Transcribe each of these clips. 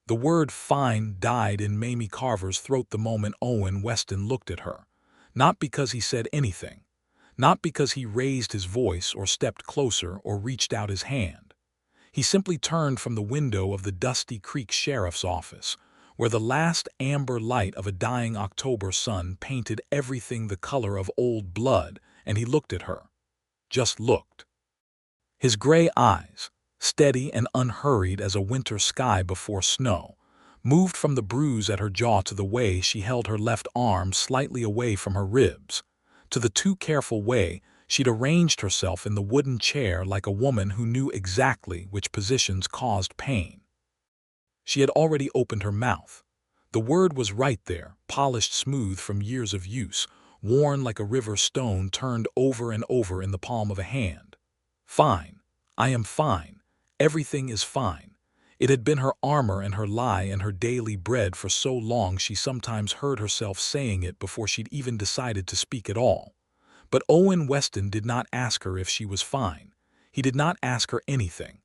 The word fine died in Mamie Carver's throat the moment Owen Weston looked at her. Not because he said anything. Not because he raised his voice or stepped closer or reached out his hand. He simply turned from the window of the Dusty Creek Sheriff's Office, where the last amber light of a dying October sun painted everything the color of old blood, and he looked at her. Just looked. His gray eyes, steady and unhurried as a winter sky before snow, moved from the bruise at her jaw to the way she held her left arm slightly away from her ribs, to the too careful way she'd arranged herself in the wooden chair like a woman who knew exactly which positions caused pain. She had already opened her mouth. The word was right there, polished smooth from years of use, worn like a river stone turned over and over in the palm of a hand. Fine. I am fine. Everything is fine. It had been her armor and her lie and her daily bread for so long she sometimes heard herself saying it before she'd even decided to speak at all. But Owen Weston did not ask her if she was fine. He did not ask her anything.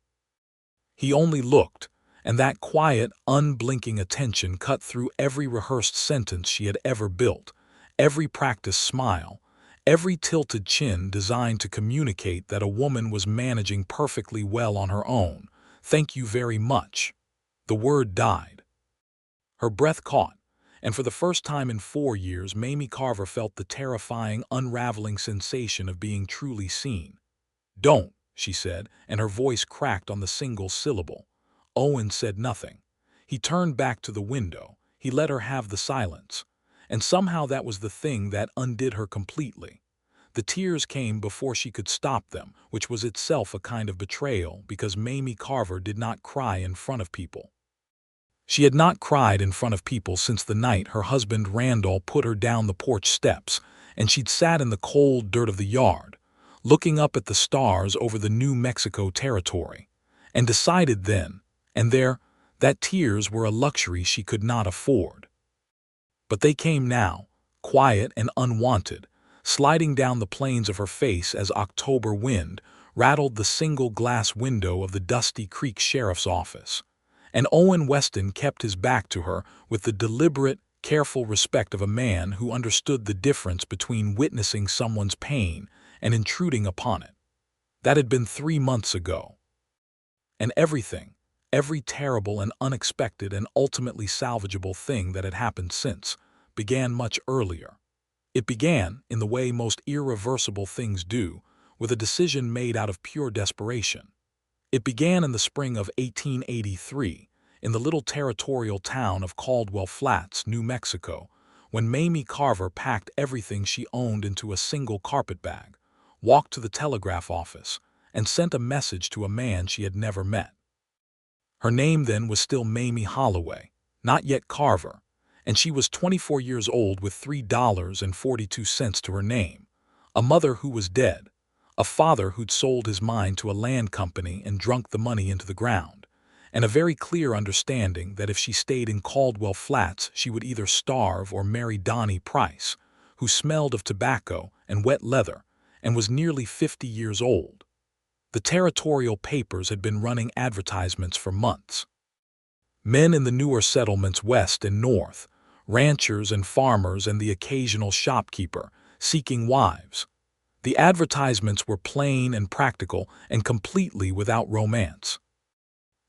He only looked, and that quiet, unblinking attention cut through every rehearsed sentence she had ever built, every practiced smile, every tilted chin designed to communicate that a woman was managing perfectly well on her own. Thank you very much. The word died. Her breath caught, and for the first time in 4 years Mamie Carver felt the terrifying, unraveling sensation of being truly seen. Don't, she said, and her voice cracked on the single syllable. Owen said nothing. He turned back to the window. He let her have the silence. And somehow that was the thing that undid her completely. The tears came before she could stop them, which was itself a kind of betrayal because Mamie Carver did not cry in front of people. She had not cried in front of people since the night her husband Randall put her down the porch steps, and she'd sat in the cold dirt of the yard, looking up at the stars over the New Mexico territory, and decided then and there that tears were a luxury she could not afford. But they came now, quiet and unwanted, sliding down the planes of her face as October wind rattled the single glass window of the Dusty Creek Sheriff's Office. And Owen Weston kept his back to her with the deliberate, careful respect of a man who understood the difference between witnessing someone's pain and intruding upon it. That had been 3 months ago. And everything, every terrible and unexpected and ultimately salvageable thing that had happened since, began much earlier. It began, in the way most irreversible things do, with a decision made out of pure desperation. It began in the spring of 1883, in the little territorial town of Caldwell Flats, New Mexico, when Mamie Carver packed everything she owned into a single carpetbag, walked to the telegraph office, and sent a message to a man she had never met. Her name then was still Mamie Holloway, not yet Carver, and she was 24 years old with $3.42 to her name, a mother who was dead, a father who'd sold his mine to a land company and drunk the money into the ground, and a very clear understanding that if she stayed in Caldwell Flats she would either starve or marry Donnie Price, who smelled of tobacco and wet leather and was nearly 50 years old. The territorial papers had been running advertisements for months. Men in the newer settlements west and north, ranchers and farmers and the occasional shopkeeper, seeking wives. The advertisements were plain and practical and completely without romance.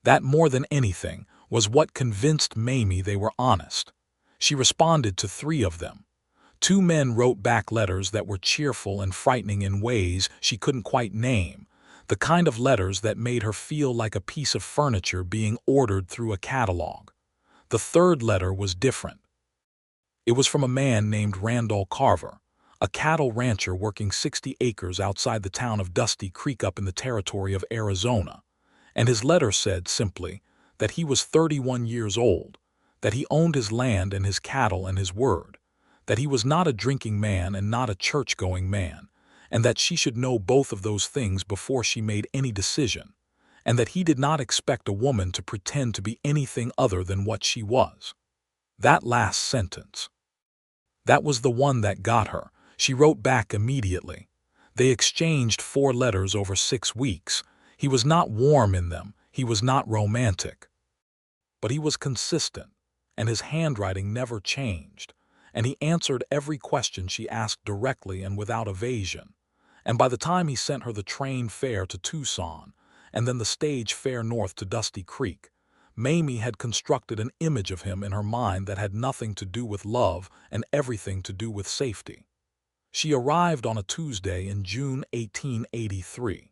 That more than anything was what convinced Mamie they were honest. She responded to 3 of them. 2 men wrote back letters that were cheerful and frightening in ways she couldn't quite name, the kind of letters that made her feel like a piece of furniture being ordered through a catalog. The 3rd letter was different. It was from a man named Randall Carver, a cattle rancher working 60 acres outside the town of Dusty Creek up in the territory of Arizona, and his letter said simply that he was 31 years old, that he owned his land and his cattle and his word, that he was not a drinking man and not a church-going man, and that she should know both of those things before she made any decision, and that he did not expect a woman to pretend to be anything other than what she was. That last sentence. That was the one that got her. She wrote back immediately. They exchanged 4 letters over 6 weeks. He was not warm in them. He was not romantic. but he was consistent, and his handwriting never changed, and he answered every question she asked directly and without evasion. And by the time he sent her the train fare to Tucson, and then the stage fare north to Dusty Creek, Mamie had constructed an image of him in her mind that had nothing to do with love and everything to do with safety. She arrived on a Tuesday in June 1883.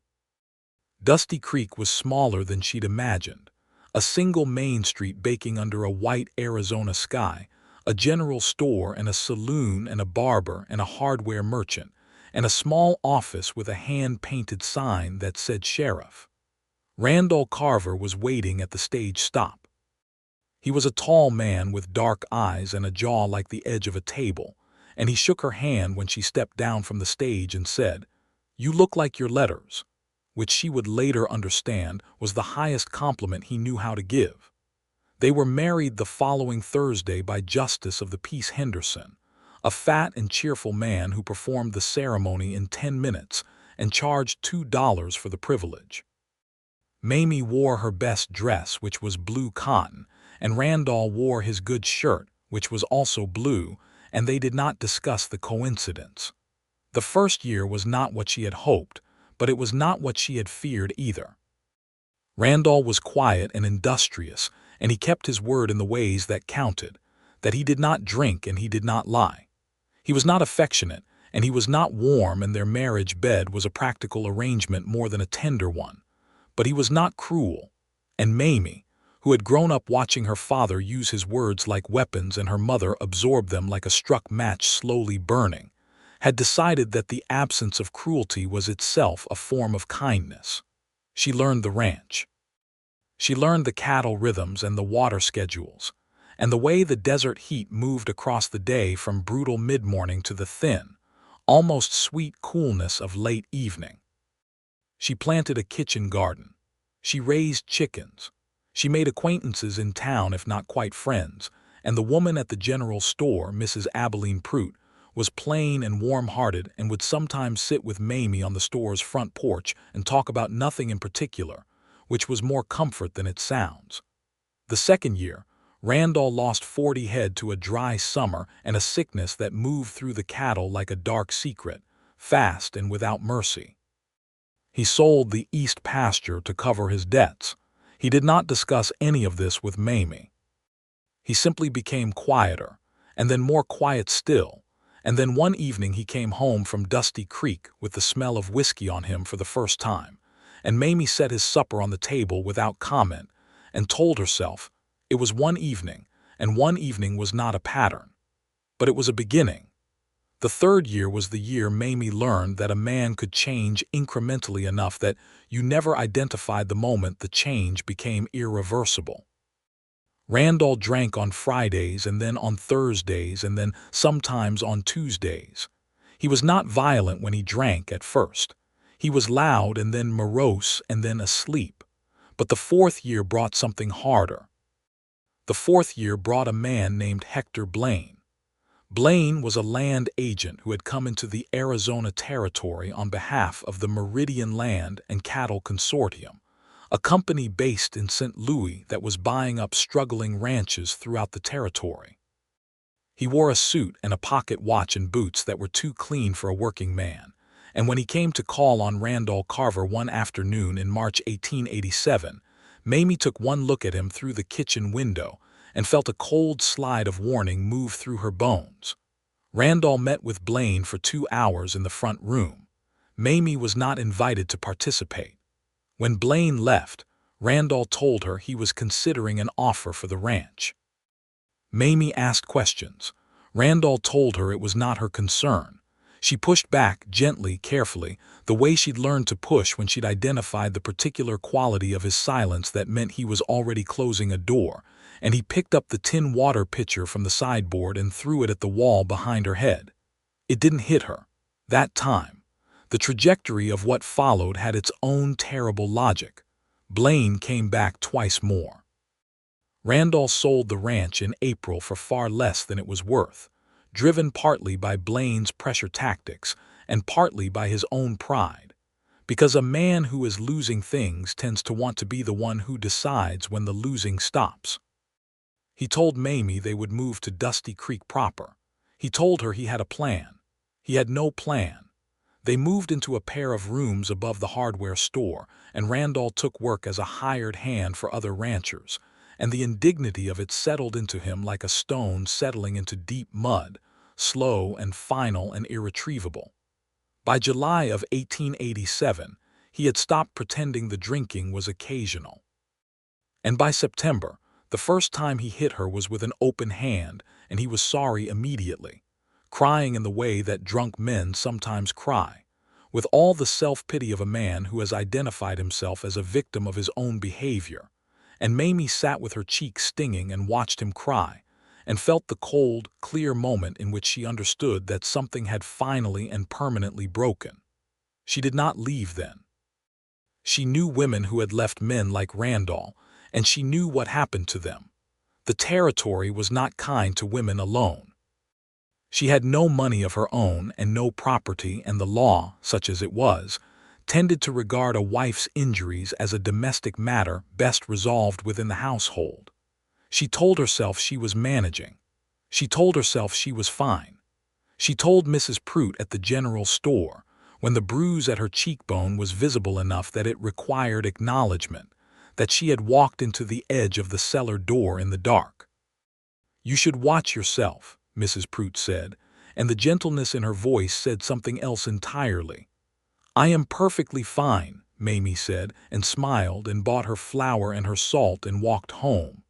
Dusty Creek was smaller than she'd imagined. A single main street baking under a white Arizona sky, a general store and a saloon and a barber and a hardware merchant, and a small office with a hand-painted sign that said sheriff. Randall Carver was waiting at the stage stop. He was a tall man with dark eyes and a jaw like the edge of a table, and he shook her hand when she stepped down from the stage and said, "You look like your letters," which she would later understand was the highest compliment he knew how to give. They were married the following Thursday by Justice of the Peace Henderson, a fat and cheerful man who performed the ceremony in 10 minutes and charged $2 for the privilege. Mamie wore her best dress, which was blue cotton, and Randall wore his good shirt, which was also blue, and they did not discuss the coincidence. The first year was not what she had hoped, but it was not what she had feared either. Randall was quiet and industrious, and he kept his word in the ways that counted, that he did not drink and he did not lie. He was not affectionate, and he was not warm, and their marriage bed was a practical arrangement more than a tender one. But he was not cruel, and Mamie, who had grown up watching her father use his words like weapons and her mother absorb them like a struck match slowly burning, had decided that the absence of cruelty was itself a form of kindness. She learned the ranch. She learned the cattle rhythms and the water schedules, and the way the desert heat moved across the day from brutal mid-morning to the thin, almost sweet coolness of late evening. She planted a kitchen garden. She raised chickens. She made acquaintances in town, if not quite friends, and the woman at the general store, Mrs. Abilene Prout, was plain and warm-hearted and would sometimes sit with Mamie on the store's front porch and talk about nothing in particular, which was more comfort than it sounds. The second year, Randall lost 40 head to a dry summer and a sickness that moved through the cattle like a dark secret, fast and without mercy. He sold the east pasture to cover his debts. He did not discuss any of this with Mamie. He simply became quieter, and then more quiet still, and then one evening he came home from Dusty Creek with the smell of whiskey on him for the first time, and Mamie set his supper on the table without comment and told herself it was one evening, and one evening was not a pattern. But it was a beginning. The third year was the year Mamie learned that a man could change incrementally enough that you never identified the moment the change became irreversible. Randall drank on Fridays and then on Thursdays and then sometimes on Tuesdays. He was not violent when he drank at first. He was loud and then morose and then asleep. But the fourth year brought something harder. The fourth year brought a man named Hector Blaine. Blaine was a land agent who had come into the Arizona Territory on behalf of the Meridian Land and Cattle Consortium, a company based in St. Louis that was buying up struggling ranches throughout the territory. He wore a suit and a pocket watch and boots that were too clean for a working man, and when he came to call on Randall Carver one afternoon in March 1887, Mamie took one look at him through the kitchen window and felt a cold slide of warning move through her bones. Randall met with Blaine for 2 hours in the front room. Mamie was not invited to participate. When Blaine left, Randall told her he was considering an offer for the ranch. Mamie asked questions. Randall told her it was not her concern. She pushed back gently, carefully, the way she'd learned to push when she'd identified the particular quality of his silence that meant he was already closing a door, and he picked up the tin water pitcher from the sideboard and threw it at the wall behind her head. It didn't hit her. That time. The trajectory of what followed had its own terrible logic. Blaine came back twice more. Randall sold the ranch in April for far less than it was worth, driven partly by Blaine's pressure tactics and partly by his own pride, because a man who is losing things tends to want to be the one who decides when the losing stops. He told Mamie they would move to Dusty Creek proper. He told her he had a plan. He had no plan. They moved into a pair of rooms above the hardware store, and Randall took work as a hired hand for other ranchers, and the indignity of it settled into him like a stone settling into deep mud, slow and final and irretrievable. By July of 1887, he had stopped pretending the drinking was occasional. And by September, the first time he hit her was with an open hand, and he was sorry immediately, crying in the way that drunk men sometimes cry, with all the self-pity of a man who has identified himself as a victim of his own behavior. And Mamie sat with her cheeks stinging and watched him cry, and felt the cold, clear moment in which she understood that something had finally and permanently broken. She did not leave then. She knew women who had left men like Randall, and she knew what happened to them. The territory was not kind to women alone. She had no money of her own and no property, and the law, such as it was, tended to regard a wife's injuries as a domestic matter best resolved within the household. She told herself she was managing. She told herself she was fine. She told Mrs. Prout at the general store, when the bruise at her cheekbone was visible enough that it required acknowledgement, that she had walked into the edge of the cellar door in the dark. "You should watch yourself," Mrs. Prout said, and the gentleness in her voice said something else entirely. "I am perfectly fine," Mamie said, and smiled and bought her flour and her salt and walked home.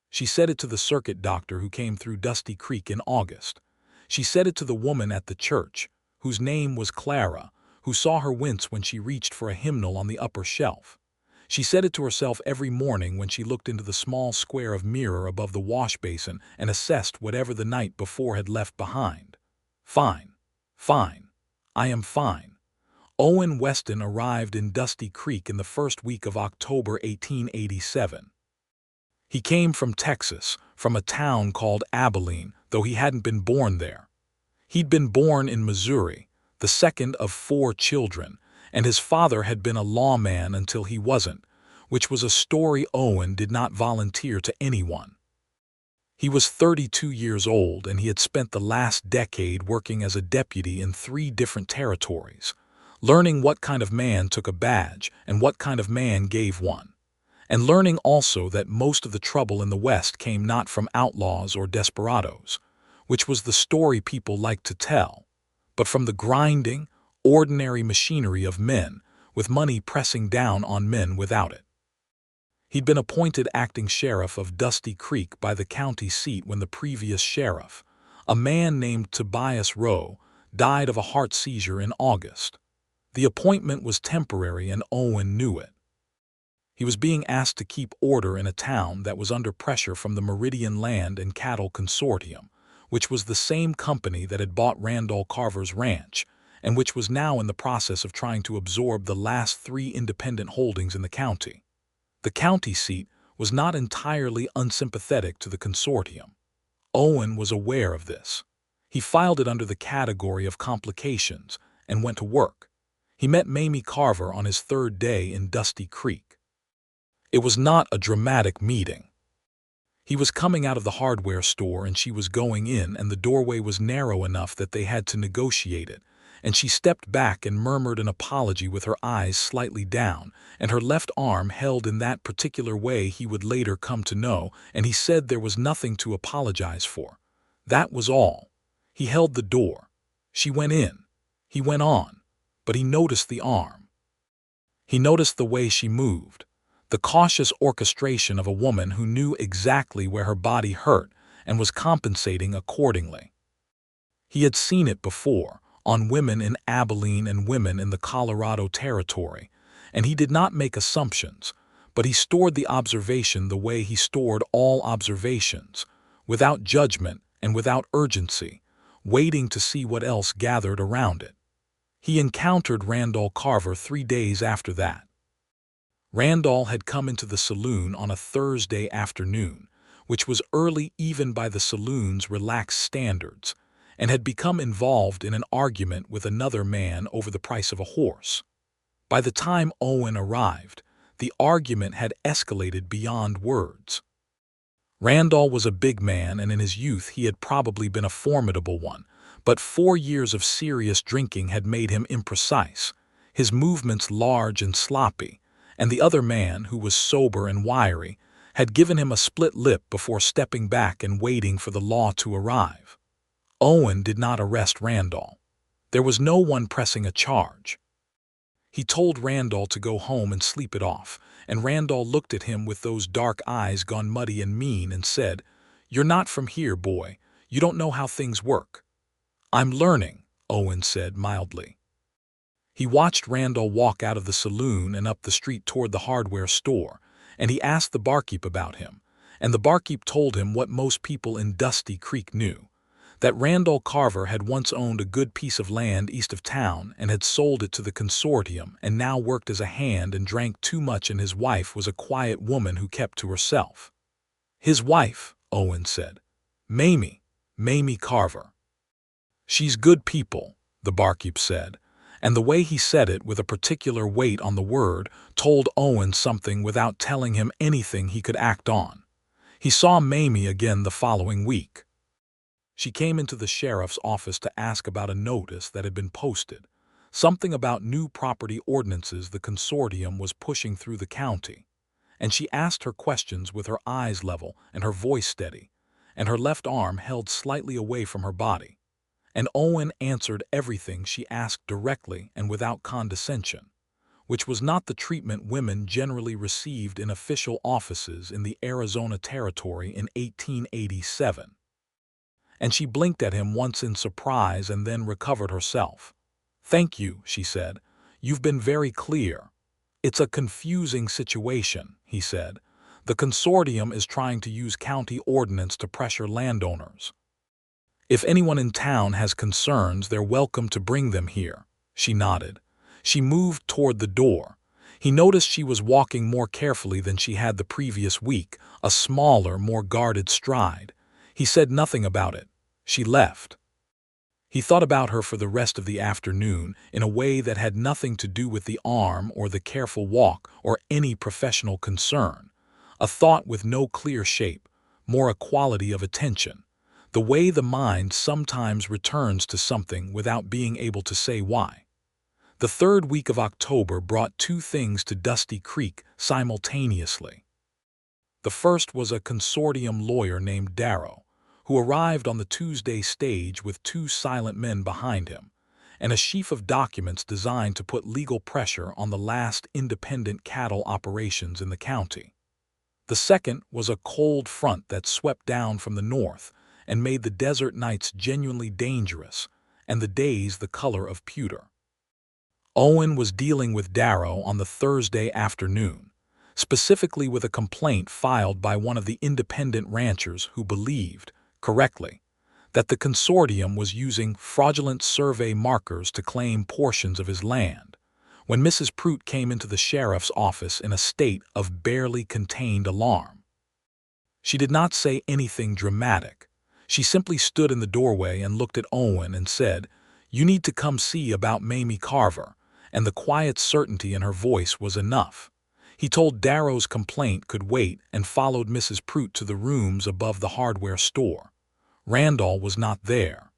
She said it to the circuit doctor who came through Dusty Creek in August. She said it to the woman at the church, whose name was Clara, who saw her wince when she reached for a hymnal on the upper shelf. She said it to herself every morning when she looked into the small square of mirror above the wash basin and assessed whatever the night before had left behind. "Fine. Fine. I am fine." Owen Weston arrived in Dusty Creek in the first week of October 1887. He came from Texas, from a town called Abilene, though he hadn't been born there. He'd been born in Missouri, the second of 4 children, and his father had been a lawman until he wasn't, which was a story Owen did not volunteer to anyone. He was 32 years old, and he had spent the last decade working as a deputy in 3 different territories, learning what kind of man took a badge and what kind of man gave one, and learning also that most of the trouble in the West came not from outlaws or desperados, which was the story people liked to tell, but from the grinding, ordinary machinery of men, with money pressing down on men without it. He'd been appointed acting sheriff of Dusty Creek by the county seat when the previous sheriff, a man named Tobias Rowe, died of a heart seizure in August. The appointment was temporary, and Owen knew it. He was being asked to keep order in a town that was under pressure from the Meridian Land and Cattle Consortium, which was the same company that had bought Randall Carver's ranch, and which was now in the process of trying to absorb the last 3 independent holdings in the county. The county seat was not entirely unsympathetic to the consortium. Owen was aware of this. He filed it under the category of complications and went to work. He met Mamie Carver on his 3rd day in Dusty Creek. It was not a dramatic meeting. He was coming out of the hardware store and she was going in, and the doorway was narrow enough that they had to negotiate it, and she stepped back and murmured an apology with her eyes slightly down, and her left arm held in that particular way he would later come to know, and he said there was nothing to apologize for. That was all. He held the door. She went in. He went on, but he noticed the arm. He noticed the way she moved, the cautious orchestration of a woman who knew exactly where her body hurt and was compensating accordingly. He had seen it before, on women in Abilene and women in the Colorado Territory, and he did not make assumptions, but he stored the observation the way he stored all observations, without judgment and without urgency, waiting to see what else gathered around it. He encountered Randall Carver 3 days after that. Randall had come into the saloon on a Thursday afternoon, which was early even by the saloon's relaxed standards, and had become involved in an argument with another man over the price of a horse. By the time Owen arrived, the argument had escalated beyond words. Randall was a big man, and in his youth he had probably been a formidable one, but 4 years of serious drinking had made him imprecise, his movements large and sloppy, and the other man, who was sober and wiry, had given him a split lip before stepping back and waiting for the law to arrive. Owen did not arrest Randall. There was no one pressing a charge. He told Randall to go home and sleep it off, and Randall looked at him with those dark eyes gone muddy and mean and said, "You're not from here, boy. You don't know how things work." "I'm learning," Owen said mildly. He watched Randall walk out of the saloon and up the street toward the hardware store, and he asked the barkeep about him, and the barkeep told him what most people in Dusty Creek knew, that Randall Carver had once owned a good piece of land east of town and had sold it to the consortium and now worked as a hand and drank too much, and his wife was a quiet woman who kept to herself. "His wife," Owen said. Mamie Carver." "She's good people," the barkeep said, and the way he said it, with a particular weight on the word, told Owen something without telling him anything he could act on. He saw Mamie again the following week. She came into the sheriff's office to ask about a notice that had been posted, something about new property ordinances the consortium was pushing through the county, and she asked her questions with her eyes level and her voice steady, and her left arm held slightly away from her body. And Owen answered everything she asked directly and without condescension, which was not the treatment women generally received in official offices in the Arizona Territory in 1887. And she blinked at him once in surprise and then recovered herself. "Thank you," she said. "You've been very clear." "It's a confusing situation," he said. "The consortium is trying to use county ordinance to pressure landowners. If anyone in town has concerns, they're welcome to bring them here." She nodded. She moved toward the door. He noticed she was walking more carefully than she had the previous week, a smaller, more guarded stride. He said nothing about it. She left. He thought about her for the rest of the afternoon in a way that had nothing to do with the arm or the careful walk or any professional concern. A thought with no clear shape, more a quality of attention. The way the mind sometimes returns to something without being able to say why. The third week of October brought two things to Dusty Creek simultaneously. The first was a consortium lawyer named Darrow, who arrived on the Tuesday stage with two silent men behind him, and a sheaf of documents designed to put legal pressure on the last independent cattle operations in the county. The second was a cold front that swept down from the north and made the desert nights genuinely dangerous and the days the color of pewter. Owen was dealing with Darrow on the Thursday afternoon, specifically with a complaint filed by one of the independent ranchers who believed, correctly, that the consortium was using fraudulent survey markers to claim portions of his land, when Mrs. Pruitt came into the sheriff's office in a state of barely contained alarm. She did not say anything dramatic. She simply stood in the doorway and looked at Owen and said, "You need to come see about Mamie Carver," and the quiet certainty in her voice was enough. He told Darrow's complaint could wait and followed Mrs. Pruitt to the rooms above the hardware store. Randall was not there.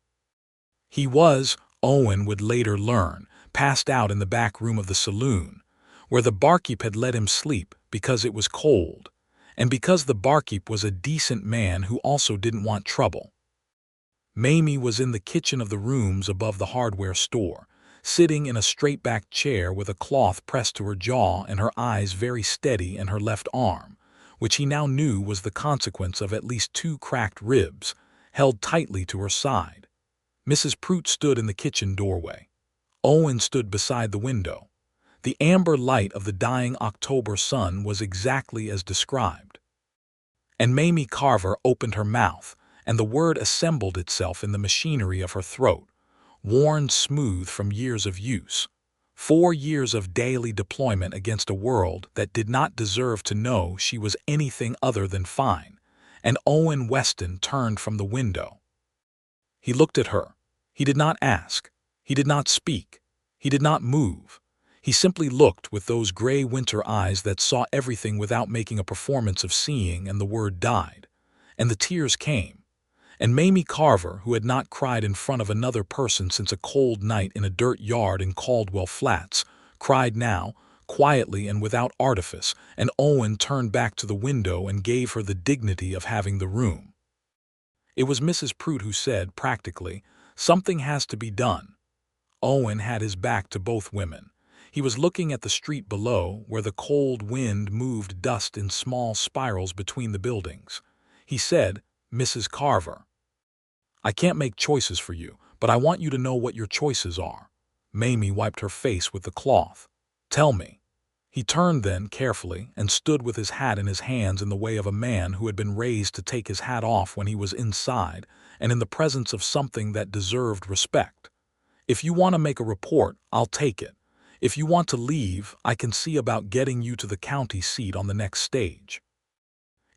He was, Owen would later learn, passed out in the back room of the saloon, where the barkeep had let him sleep because it was cold, and because the barkeep was a decent man who also didn't want trouble. Mamie was in the kitchen of the rooms above the hardware store, sitting in a straight-back chair with a cloth pressed to her jaw and her eyes very steady in her left arm, which he now knew was the consequence of at least 2 cracked ribs, held tightly to her side. Mrs. Pruitt stood in the kitchen doorway. Owen stood beside the window. The amber light of the dying October sun was exactly as described. And Mamie Carver opened her mouth, and the word assembled itself in the machinery of her throat, worn smooth from years of use. 4 years of daily deployment against a world that did not deserve to know she was anything other than fine, and Owen Weston turned from the window. He looked at her. He did not ask. He did not speak. He did not move. He simply looked with those gray winter eyes that saw everything without making a performance of seeing, and the word died. And the tears came. And Mamie Carver, who had not cried in front of another person since a cold night in a dirt yard in Caldwell Flats, cried now, quietly and without artifice, and Owen turned back to the window and gave her the dignity of having the room. It was Mrs. Pruitt who said, practically, "Something has to be done." Owen had his back to both women. He was looking at the street below, where the cold wind moved dust in small spirals between the buildings. He said, "Mrs. Carver, I can't make choices for you, but I want you to know what your choices are." Mamie wiped her face with the cloth. "Tell me." He turned then, carefully, and stood with his hat in his hands in the way of a man who had been raised to take his hat off when he was inside, and in the presence of something that deserved respect. "If you want to make a report, I'll take it. If you want to leave, I can see about getting you to the county seat on the next stage.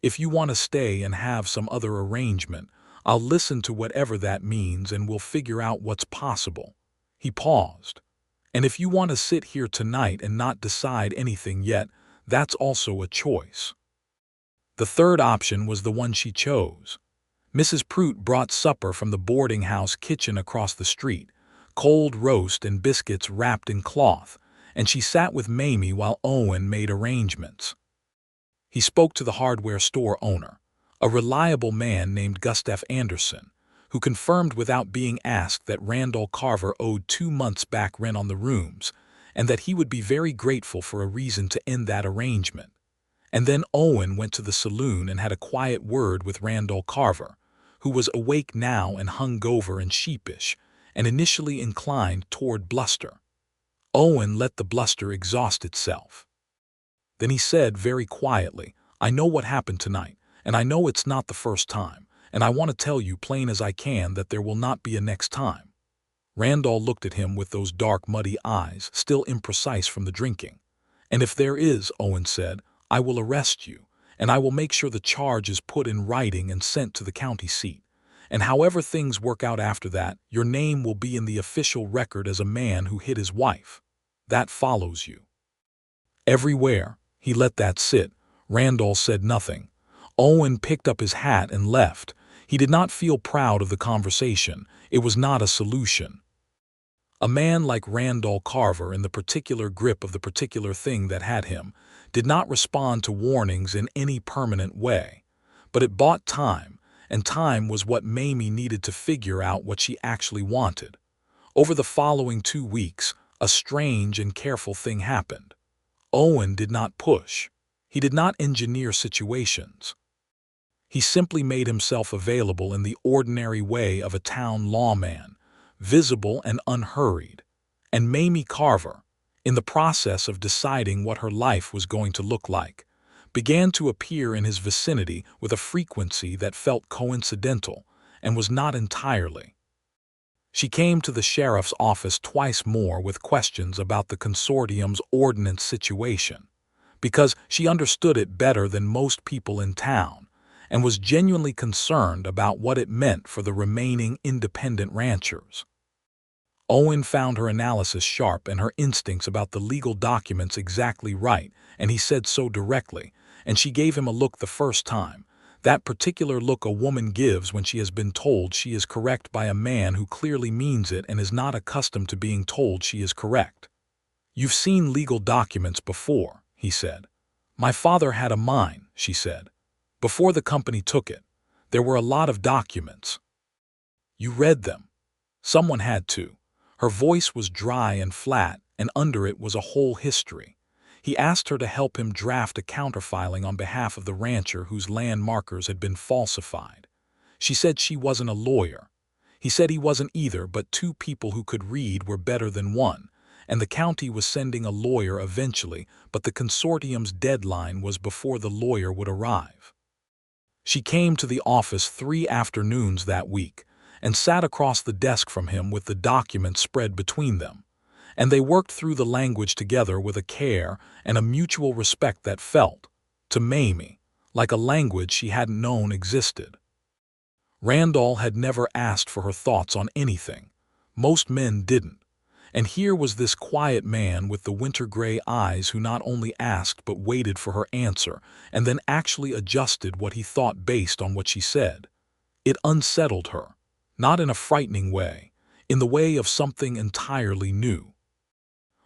If you want to stay and have some other arrangement, I'll listen to whatever that means and we'll figure out what's possible." He paused. "And if you want to sit here tonight and not decide anything yet, that's also a choice." The third option was the one she chose. Mrs. Pruitt brought supper from the boarding house kitchen across the street, cold roast and biscuits wrapped in cloth, and she sat with Mamie while Owen made arrangements. He spoke to the hardware store owner, a reliable man named Gustav Anderson, who confirmed without being asked that Randall Carver owed 2 months back rent on the rooms, and that he would be very grateful for a reason to end that arrangement. And then Owen went to the saloon and had a quiet word with Randall Carver, who was awake now and hungover and sheepish, and initially inclined toward bluster. Owen let the bluster exhaust itself. Then he said very quietly, "I know what happened tonight, and I know it's not the first time, and I want to tell you plain as I can that there will not be a next time." Randall looked at him with those dark, muddy eyes, still imprecise from the drinking. "And if there is," Owen said, "I will arrest you, and I will make sure the charge is put in writing and sent to the county seat. And however things work out after that, your name will be in the official record as a man who hit his wife. That follows you everywhere." He let that sit. Randall said nothing. Owen picked up his hat and left. He did not feel proud of the conversation. It was not a solution. A man like Randall Carver, in the particular grip of the particular thing that had him, did not respond to warnings in any permanent way. But it bought time, and time was what Mamie needed to figure out what she actually wanted. Over the following 2 weeks, a strange and careful thing happened. Owen did not push. He did not engineer situations. He simply made himself available in the ordinary way of a town lawman, visible and unhurried. And Mamie Carver, in the process of deciding what her life was going to look like, began to appear in his vicinity with a frequency that felt coincidental and was not entirely. She came to the sheriff's office twice more with questions about the consortium's ordnance situation, because she understood it better than most people in town, and was genuinely concerned about what it meant for the remaining independent ranchers. Owen found her analysis sharp and her instincts about the legal documents exactly right, and he said so directly, and she gave him a look the first time, that particular look a woman gives when she has been told she is correct by a man who clearly means it and is not accustomed to being told she is correct. "You've seen legal documents before," he said. "My father had a mine," she said. "Before the company took it. There were a lot of documents." "You read them?" "Someone had to." Her voice was dry and flat, and under it was a whole history. He asked her to help him draft a counterfiling on behalf of the rancher whose land markers had been falsified. She said she wasn't a lawyer. He said he wasn't either, but 2 people who could read were better than 1, and the county was sending a lawyer eventually, but the consortium's deadline was before the lawyer would arrive. She came to the office 3 afternoons that week, and sat across the desk from him with the documents spread between them. And they worked through the language together with a care and a mutual respect that felt, to Mamie, like a language she hadn't known existed. Randall had never asked for her thoughts on anything. Most men didn't. And here was this quiet man with the winter-gray eyes who not only asked but waited for her answer, and then actually adjusted what he thought based on what she said. It unsettled her, not in a frightening way, in the way of something entirely new.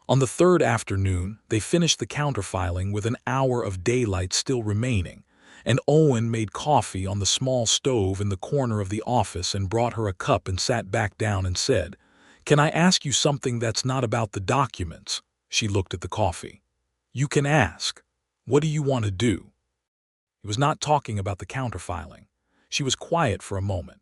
On the third afternoon, they finished the counterfiling with an hour of daylight still remaining, and Owen made coffee on the small stove in the corner of the office and brought her a cup and sat back down and said, "Can I ask you something that's not about the documents?" She looked at the coffee. "You can ask. What do you want to do?" He was not talking about the counterfiling. She was quiet for a moment.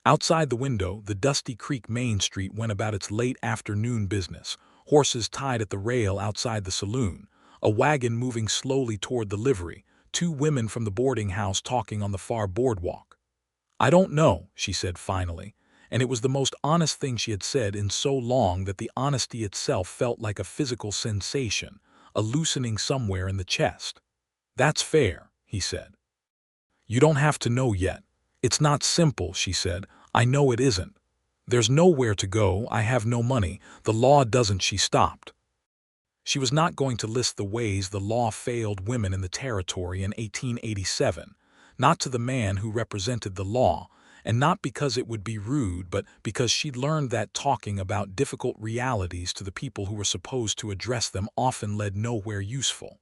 Outside the window, the dusty Creek Main Street went about its late afternoon business, horses tied at the rail outside the saloon, a wagon moving slowly toward the livery, two women from the boarding house talking on the far boardwalk. "I don't know," she said finally, and it was the most honest thing she had said in so long that the honesty itself felt like a physical sensation, a loosening somewhere in the chest. "That's fair," he said. "You don't have to know yet. It's not simple," she said. "I know it isn't. There's nowhere to go, I have no money, the law doesn't." She stopped. She was not going to list the ways the law failed women in the territory in 1887, not to the man who represented the law, and not because it would be rude, but because she'd learned that talking about difficult realities to the people who were supposed to address them often led nowhere useful.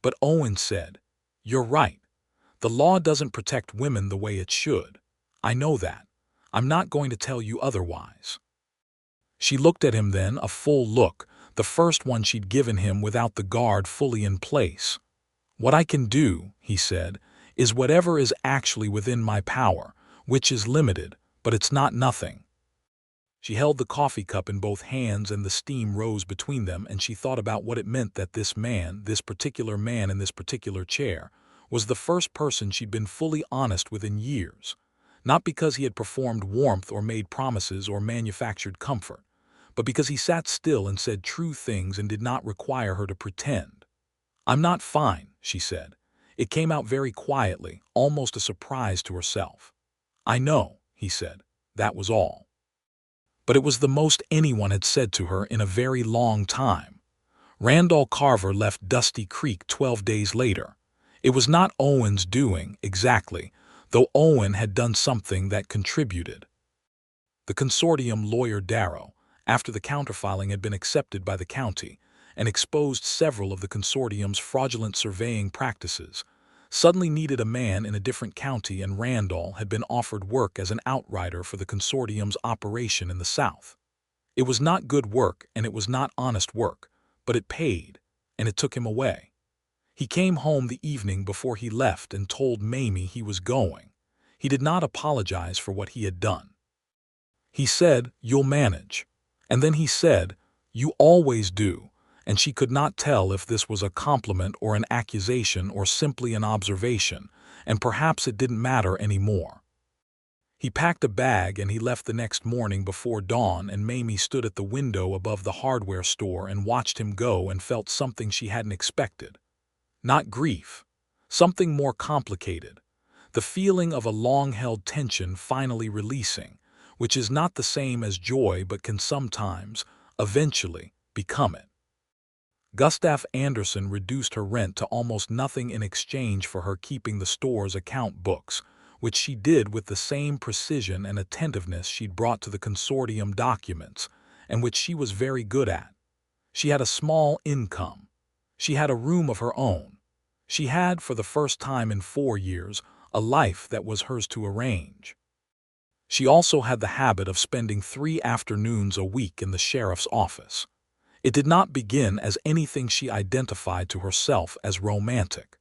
But Owen said, "You're right. The law doesn't protect women the way it should. I know that. I'm not going to tell you otherwise." She looked at him then, a full look, the first one she'd given him without the guard fully in place. "What I can do," he said, "is whatever is actually within my power, which is limited, but it's not nothing." She held the coffee cup in both hands and the steam rose between them, and she thought about what it meant that this man, this particular man in this particular chair, was the first person she'd been fully honest with in years, not because he had performed warmth or made promises or manufactured comfort, but because he sat still and said true things and did not require her to pretend. "I'm not fine," she said. It came out very quietly, almost a surprise to herself. "I know," he said. That was all. But it was the most anyone had said to her in a very long time. Randall Carver left Dusty Creek 12 days later. It was not Owen's doing, exactly, though Owen had done something that contributed. The consortium lawyer Darrow, after the counterfiling had been accepted by the county and exposed several of the consortium's fraudulent surveying practices, suddenly needed a man in a different county, and Randall had been offered work as an outrider for the consortium's operation in the South. It was not good work and it was not honest work, but it paid, and it took him away. He came home the evening before he left and told Mamie he was going. He did not apologize for what he had done. He said, "You'll manage." And then he said, "You always do," and she could not tell if this was a compliment or an accusation or simply an observation, and perhaps it didn't matter anymore. He packed a bag and he left the next morning before dawn, and Mamie stood at the window above the hardware store and watched him go and felt something she hadn't expected. Not grief. Something more complicated. The feeling of a long-held tension finally releasing, which is not the same as joy but can sometimes, eventually, become it. Gustav Anderson reduced her rent to almost nothing in exchange for her keeping the store's account books, which she did with the same precision and attentiveness she'd brought to the consortium documents, and which she was very good at. She had a small income. She had a room of her own. She had, for the first time in 4 years, a life that was hers to arrange. She also had the habit of spending 3 afternoons a week in the sheriff's office. It did not begin as anything she identified to herself as romantic.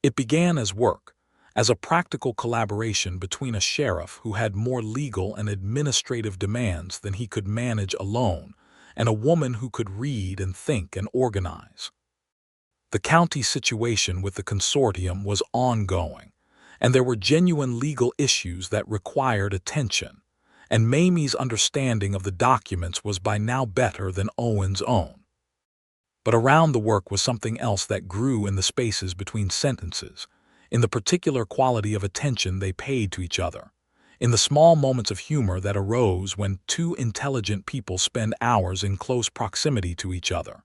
It began as work, as a practical collaboration between a sheriff who had more legal and administrative demands than he could manage alone, and a woman who could read and think and organize. The county situation with the consortium was ongoing, and there were genuine legal issues that required attention, and Mamie's understanding of the documents was by now better than Owen's own. But around the work was something else that grew in the spaces between sentences, in the particular quality of attention they paid to each other, in the small moments of humor that arose when two intelligent people spend hours in close proximity to each other,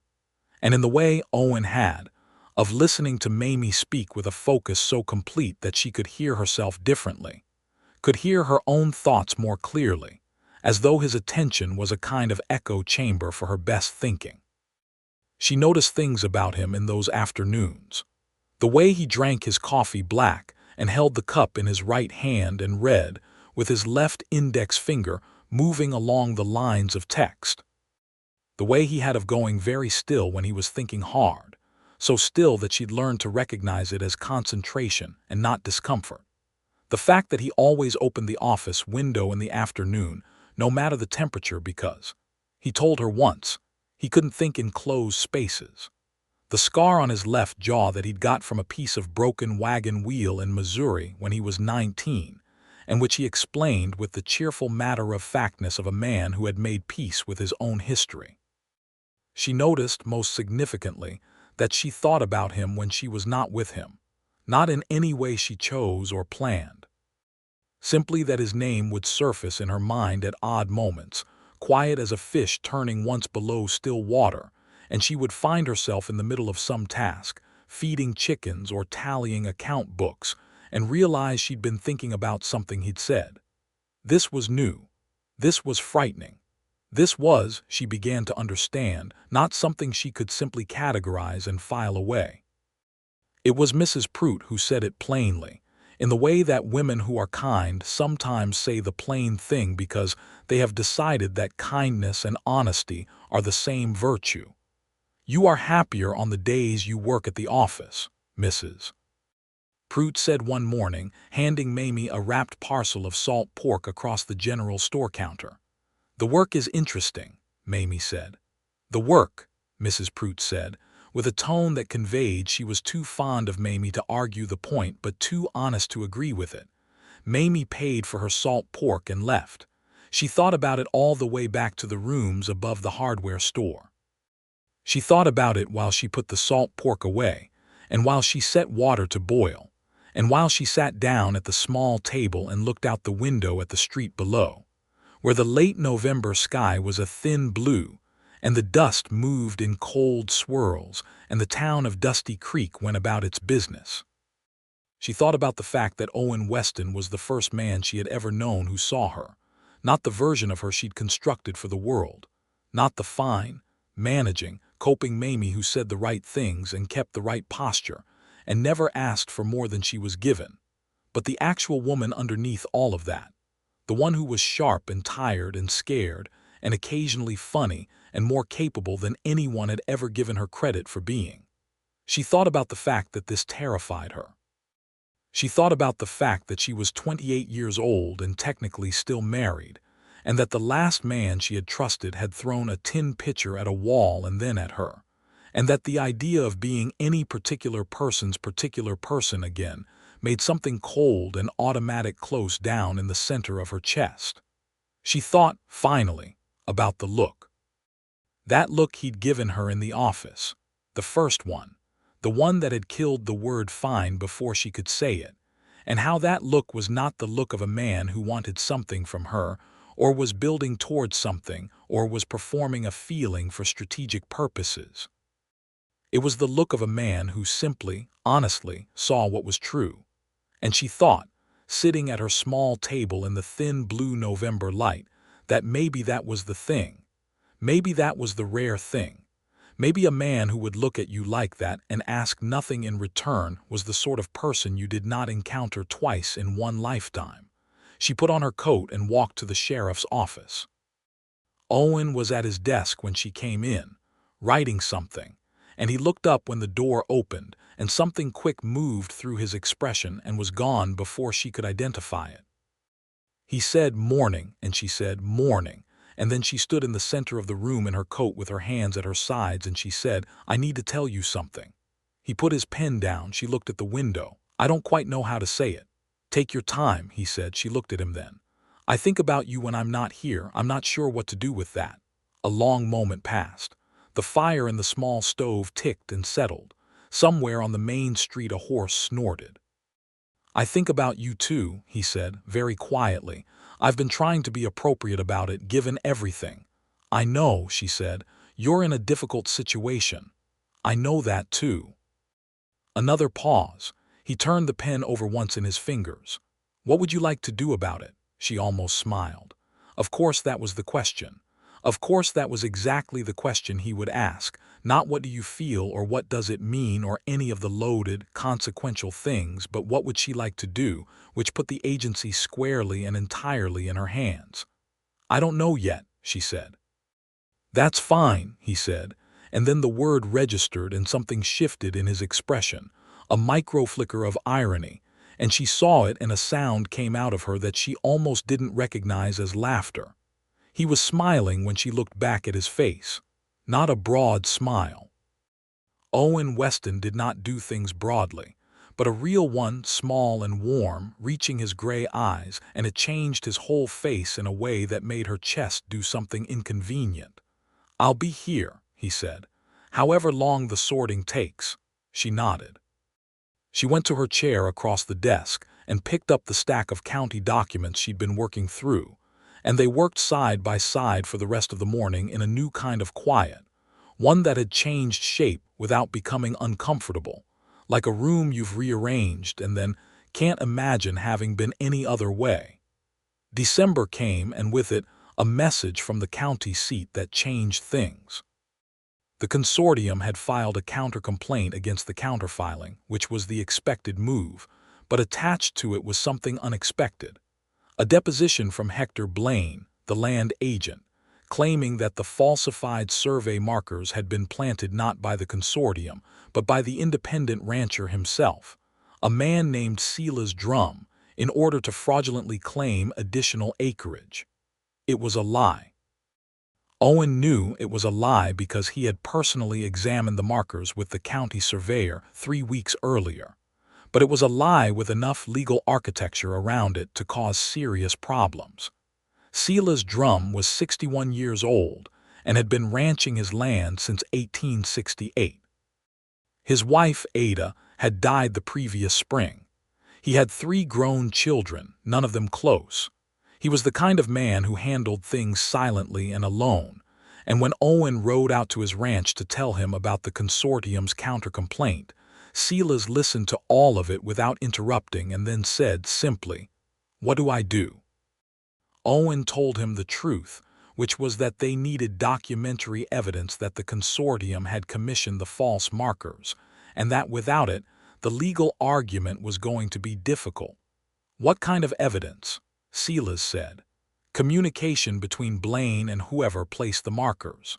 and in the way Owen had of listening to Mamie speak with a focus so complete that she could hear herself differently, could hear her own thoughts more clearly, as though his attention was a kind of echo chamber for her best thinking. She noticed things about him in those afternoons. The way he drank his coffee black and held the cup in his right hand and read, with his left index finger moving along the lines of text. The way he had of going very still when he was thinking hard, so still that she'd learned to recognize it as concentration and not discomfort. The fact that he always opened the office window in the afternoon, no matter the temperature, because, he told her once, he couldn't think in closed spaces. The scar on his left jaw that he'd got from a piece of broken wagon wheel in Missouri when he was 19, and which he explained with the cheerful matter-of-factness of a man who had made peace with his own history. She noticed, most significantly, that she thought about him when she was not with him, not in any way she chose or planned. Simply that his name would surface in her mind at odd moments, quiet as a fish turning once below still water, and she would find herself in the middle of some task, feeding chickens or tallying account books, and realize she'd been thinking about something he'd said. This was new. This was frightening. This was, she began to understand, not something she could simply categorize and file away. It was Mrs. Prout who said it plainly, in the way that women who are kind sometimes say the plain thing because they have decided that kindness and honesty are the same virtue. "You are happier on the days you work at the office, Mrs. Prout said one morning, handing Mamie a wrapped parcel of salt pork across the general store counter. "The work is interesting," Mamie said. "The work," Mrs. Prout said, with a tone that conveyed she was too fond of Mamie to argue the point but too honest to agree with it. Mamie paid for her salt pork and left. She thought about it all the way back to the rooms above the hardware store. She thought about it while she put the salt pork away, and while she set water to boil, and while she sat down at the small table and looked out the window at the street below, where the late November sky was a thin blue, and the dust moved in cold swirls, and the town of Dusty Creek went about its business. She thought about the fact that Owen Weston was the first man she had ever known who saw her, not the version of her she'd constructed for the world, not the fine, managing, coping Mamie who said the right things and kept the right posture, and never asked for more than she was given, but the actual woman underneath all of that, the one who was sharp and tired and scared, and occasionally funny and more capable than anyone had ever given her credit for being. She thought about the fact that this terrified her. She thought about the fact that she was 28 years old and technically still married, and that the last man she had trusted had thrown a tin pitcher at a wall and then at her, and that the idea of being any particular person's particular person again made something cold and automatic close down in the center of her chest. She thought, finally, about the look. That look he'd given her in the office, the first one, the one that had killed the word fine before she could say it, and how that look was not the look of a man who wanted something from her, or was building towards something, or was performing a feeling for strategic purposes. It was the look of a man who simply, honestly, saw what was true. And she thought, sitting at her small table in the thin blue November light, that maybe that was the thing. Maybe that was the rare thing. Maybe a man who would look at you like that and ask nothing in return was the sort of person you did not encounter twice in one lifetime. She put on her coat and walked to the sheriff's office. Owen was at his desk when she came in, writing something, and he looked up when the door opened, and something quick moved through his expression and was gone before she could identify it. He said morning, and she said morning, and then she stood in the center of the room in her coat with her hands at her sides, and she said, "I need to tell you something." He put his pen down. She looked at the window. "I don't quite know how to say it." "Take your time," he said. She looked at him then. "I think about you when I'm not here. I'm not sure what to do with that." A long moment passed. The fire in the small stove ticked and settled. Somewhere on the main street a horse snorted. I think about you too, he said, very quietly. I've been trying to be appropriate about it, given everything. I know, she said, you're in a difficult situation. I know that too. Another pause. He turned the pen over once in his fingers. What would you like to do about it? She almost smiled. Of course that was the question. Of course that was exactly the question he would ask, not what do you feel or what does it mean or any of the loaded, consequential things, but what would she like to do, which put the agency squarely and entirely in her hands. I don't know yet, she said. That's fine, he said, and then the word registered and something shifted in his expression, a micro-flicker of irony, and she saw it and a sound came out of her that she almost didn't recognize as laughter. He was smiling when she looked back at his face, not a broad smile. Owen Weston did not do things broadly, but a real one, small and warm, reaching his gray eyes, and it changed his whole face in a way that made her chest do something inconvenient. I'll be here, he said. However long the sorting takes. She nodded. She went to her chair across the desk and picked up the stack of county documents she'd been working through, and they worked side by side for the rest of the morning in a new kind of quiet, one that had changed shape without becoming uncomfortable, like a room you've rearranged and then can't imagine having been any other way. December came, and with it, a message from the county seat that changed things. The consortium had filed a counter-complaint against the counterfiling, which was the expected move, but attached to it was something unexpected. A deposition from Hector Blaine, the land agent, claiming that the falsified survey markers had been planted not by the consortium, but by the independent rancher himself, a man named Silas Drum, in order to fraudulently claim additional acreage. It was a lie. Owen knew it was a lie because he had personally examined the markers with the county surveyor 3 weeks earlier. But it was a lie with enough legal architecture around it to cause serious problems. Silas Drum was 61 years old and had been ranching his land since 1868. His wife, Ada, had died the previous spring. He had 3 grown children, none of them close. He was the kind of man who handled things silently and alone, and when Owen rode out to his ranch to tell him about the consortium's counter-complaint, Silas listened to all of it without interrupting and then said simply, "What do I do?" Owen told him the truth, which was that they needed documentary evidence that the consortium had commissioned the false markers, and that without it, the legal argument was going to be difficult. What kind of evidence? Silas said. Communication between Blaine and whoever placed the markers.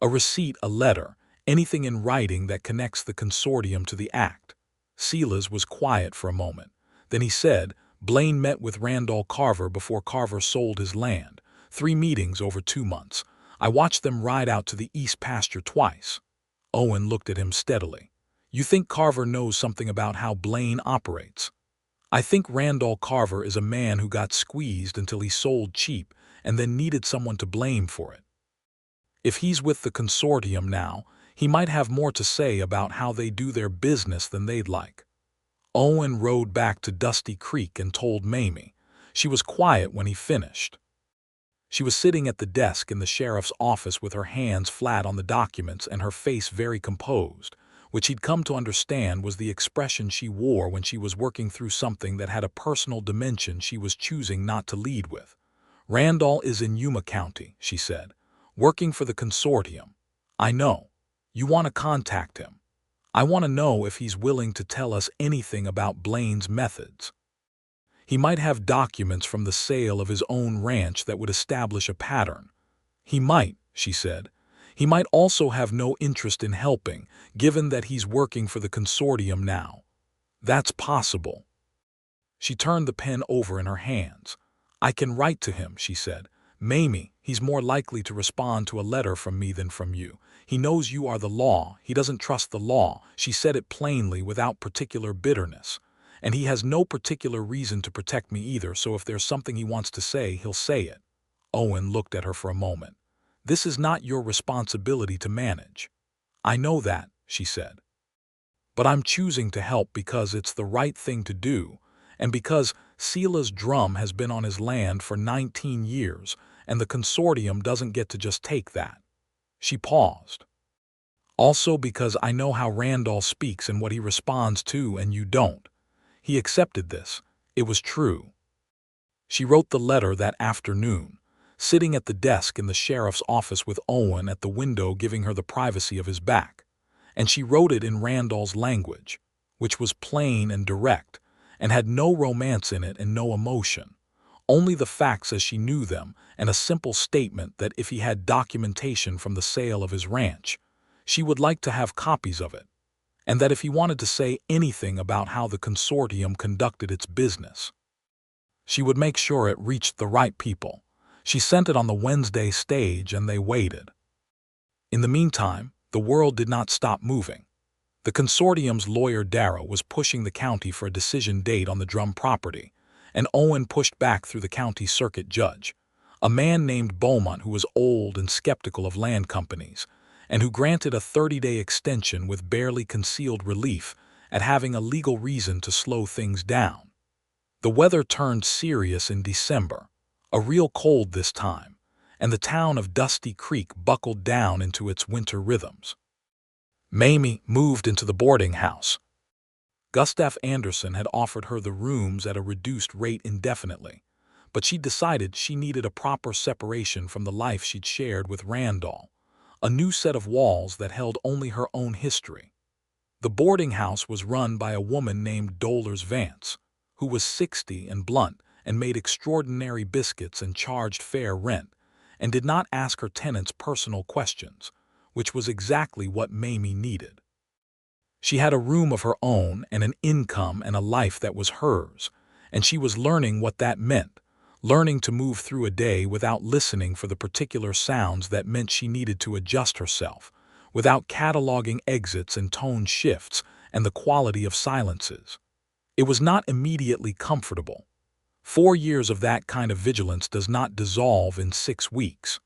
A receipt, a letter, anything in writing that connects the consortium to the act. Silas was quiet for a moment. Then he said, Blaine met with Randall Carver before Carver sold his land. 3 meetings over 2 months. I watched them ride out to the east pasture twice. Owen looked at him steadily. You think Carver knows something about how Blaine operates? I think Randall Carver is a man who got squeezed until he sold cheap and then needed someone to blame for it. If he's with the consortium now, he might have more to say about how they do their business than they'd like. Owen rode back to Dusty Creek and told Mamie. She was quiet when he finished. She was sitting at the desk in the sheriff's office with her hands flat on the documents and her face very composed, which he'd come to understand was the expression she wore when she was working through something that had a personal dimension she was choosing not to lead with. Randall is in Yuma County, she said, working for the consortium. I know. You want to contact him. I want to know if he's willing to tell us anything about Blaine's methods. He might have documents from the sale of his own ranch that would establish a pattern. He might, she said. He might also have no interest in helping, given that he's working for the consortium now. That's possible. She turned the pen over in her hands. I can write to him, she said. Mamie, he's more likely to respond to a letter from me than from you. He knows you are the law. He doesn't trust the law. She said it plainly without particular bitterness. And he has no particular reason to protect me either, so if there's something he wants to say, he'll say it. Owen looked at her for a moment. This is not your responsibility to manage. I know that, she said. But I'm choosing to help because it's the right thing to do, and because Sila's drum has been on his land for 19 years, and the consortium doesn't get to just take that." She paused. "Also because I know how Randall speaks and what he responds to, and you don't." He accepted this. It was true. She wrote the letter that afternoon, sitting at the desk in the sheriff's office with Owen at the window giving her the privacy of his back. And she wrote it in Randall's language, which was plain and direct, and had no romance in it and no emotion. Only the facts as she knew them, and a simple statement that if he had documentation from the sale of his ranch, she would like to have copies of it, and that if he wanted to say anything about how the consortium conducted its business, she would make sure it reached the right people. She sent it on the Wednesday stage, and they waited. In the meantime, the world did not stop moving. The consortium's lawyer Darrow was pushing the county for a decision date on the drum property, and Owen pushed back through the county circuit judge, a man named Beaumont who was old and skeptical of land companies, and who granted a 30-day extension with barely concealed relief at having a legal reason to slow things down. The weather turned serious in December, a real cold this time, and the town of Dusty Creek buckled down into its winter rhythms. Mamie moved into the boarding house. Gustav Anderson had offered her the rooms at a reduced rate indefinitely, but she decided she needed a proper separation from the life she'd shared with Randall, a new set of walls that held only her own history. The boarding house was run by a woman named Dolores Vance, who was 60 and blunt and made extraordinary biscuits and charged fair rent, and did not ask her tenants personal questions, which was exactly what Mamie needed. She had a room of her own and an income and a life that was hers, and she was learning what that meant, learning to move through a day without listening for the particular sounds that meant she needed to adjust herself, without cataloging exits and tone shifts and the quality of silences. It was not immediately comfortable. 4 years of that kind of vigilance does not dissolve in 6 weeks.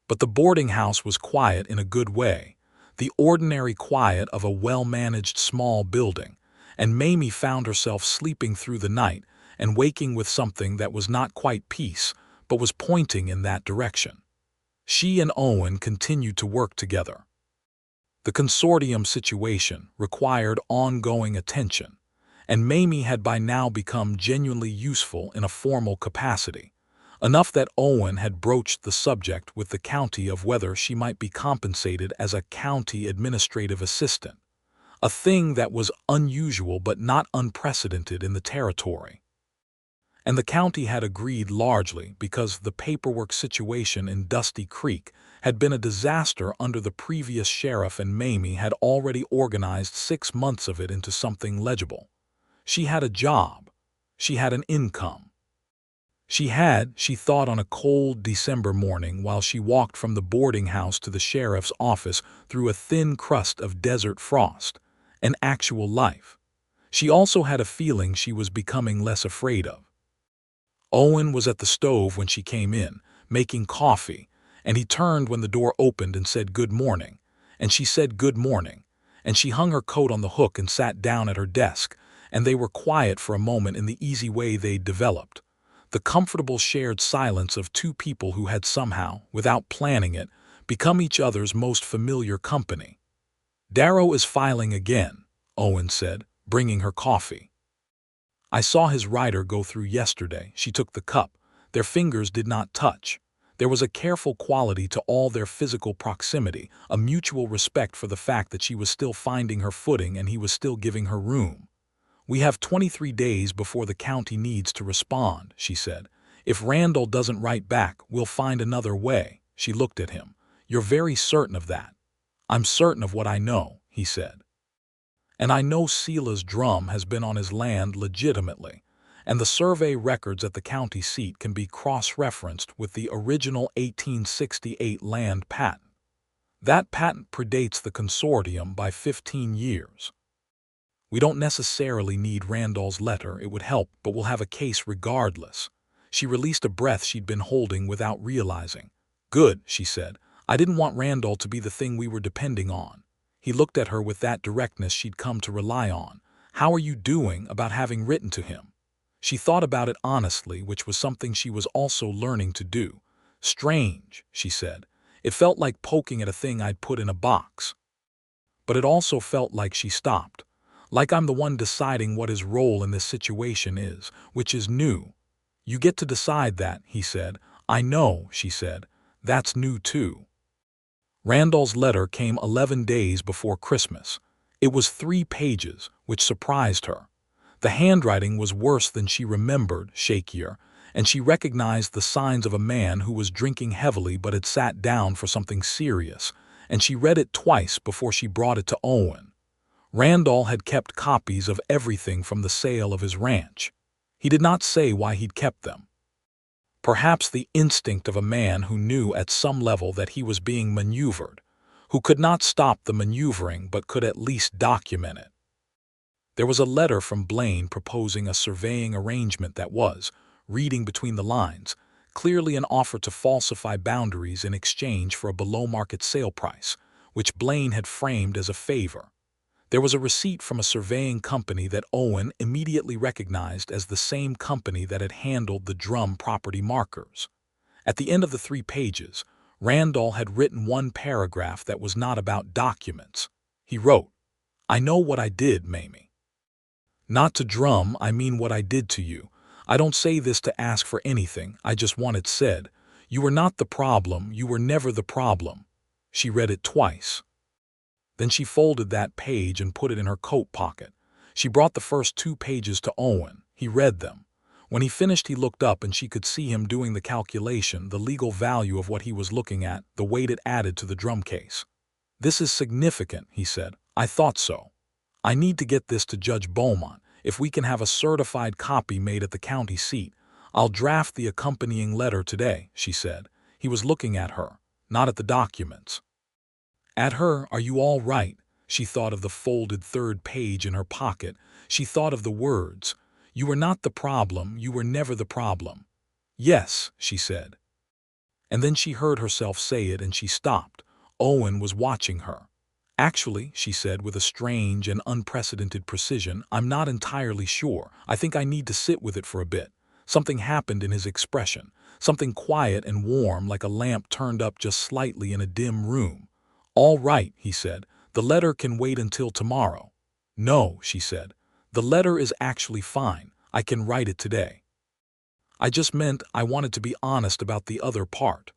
But the boarding house was quiet in a good way, the ordinary quiet of a well-managed small building, and Mamie found herself sleeping through the night and waking with something that was not quite peace, but was pointing in that direction. She and Owen continued to work together. The consortium situation required ongoing attention, and Mamie had by now become genuinely useful in a formal capacity, enough that Owen had broached the subject with the county of whether she might be compensated as a county administrative assistant, a thing that was unusual but not unprecedented in the territory. And the county had agreed largely because the paperwork situation in Dusty Creek had been a disaster under the previous sheriff, and Mamie had already organized 6 months of it into something legible. She had a job. She had an income. She thought on a cold December morning while she walked from the boarding house to the sheriff's office through a thin crust of desert frost, an actual life. She also had a feeling she was becoming less afraid of. Owen was at the stove when she came in, making coffee, and he turned when the door opened and said good morning, and she said good morning, and she hung her coat on the hook and sat down at her desk, and they were quiet for a moment in the easy way they'd developed. The comfortable shared silence of 2 people who had somehow, without planning it, become each other's most familiar company. "Darrow is filing again," Owen said, bringing her coffee. "I saw his rider go through yesterday." She took the cup. Their fingers did not touch. There was a careful quality to all their physical proximity, a mutual respect for the fact that she was still finding her footing and he was still giving her room. "We have 23 days before the county needs to respond," she said. "If Randall doesn't write back, we'll find another way." She looked at him. "You're very certain of that?" "I'm certain of what I know," he said. "And I know Sila's drum has been on his land legitimately, and the survey records at the county seat can be cross-referenced with the original 1868 land patent. That patent predates the consortium by 15 years. We don't necessarily need Randall's letter, it would help, but we'll have a case regardless." She released a breath she'd been holding without realizing. "Good," she said. "I didn't want Randall to be the thing we were depending on. He looked at her with that directness she'd come to rely on. "How are you doing about having written to him?" She thought about it honestly, which was something she was also learning to do. "Strange," she said. "It felt like poking at a thing I'd put in a box." But it also felt like she stopped. "Like I'm the one deciding what his role in this situation is, which is new." "You get to decide that," he said. "I know," she said. "That's new too." Randall's letter came 11 days before Christmas. It was 3 pages, which surprised her. The handwriting was worse than she remembered, shakier, and she recognized the signs of a man who was drinking heavily but had sat down for something serious, and she read it twice before she brought it to Owen. Randall had kept copies of everything from the sale of his ranch. He did not say why he'd kept them. Perhaps the instinct of a man who knew at some level that he was being maneuvered, who could not stop the maneuvering but could at least document it. There was a letter from Blaine proposing a surveying arrangement that was, reading between the lines, clearly an offer to falsify boundaries in exchange for a below-market sale price, which Blaine had framed as a favor. There was a receipt from a surveying company that Owen immediately recognized as the same company that had handled the drum property markers. At the end of the 3 pages, Randall had written one paragraph that was not about documents. He wrote, "I know what I did, Mamie. Not to drum, I mean what I did to you. I don't say this to ask for anything, I just want it said. You were not the problem, you were never the problem." She read it twice. Then she folded that page and put it in her coat pocket. She brought the first 2 pages to Owen. He read them. When he finished, he looked up and she could see him doing the calculation, the legal value of what he was looking at, the weight it added to the drum case. "This is significant," he said. "I thought so. I need to get this to Judge Beaumont. If we can have a certified copy made at the county seat, I'll draft the accompanying letter today," she said. He was looking at her, not at the documents. At her. "Are you all right?" She thought of the folded 3rd page in her pocket. She thought of the words. "You were not the problem, you were never the problem." "Yes," she said. And then she heard herself say it and she stopped. Owen was watching her. "Actually," she said with a strange and unprecedented precision, "I'm not entirely sure. I think I need to sit with it for a bit." Something happened in his expression. Something quiet and warm, like a lamp turned up just slightly in a dim room. "All right," he said. "The letter can wait until tomorrow." "No," she said. "The letter is actually fine. I can write it today. I just meant I wanted to be honest about the other part."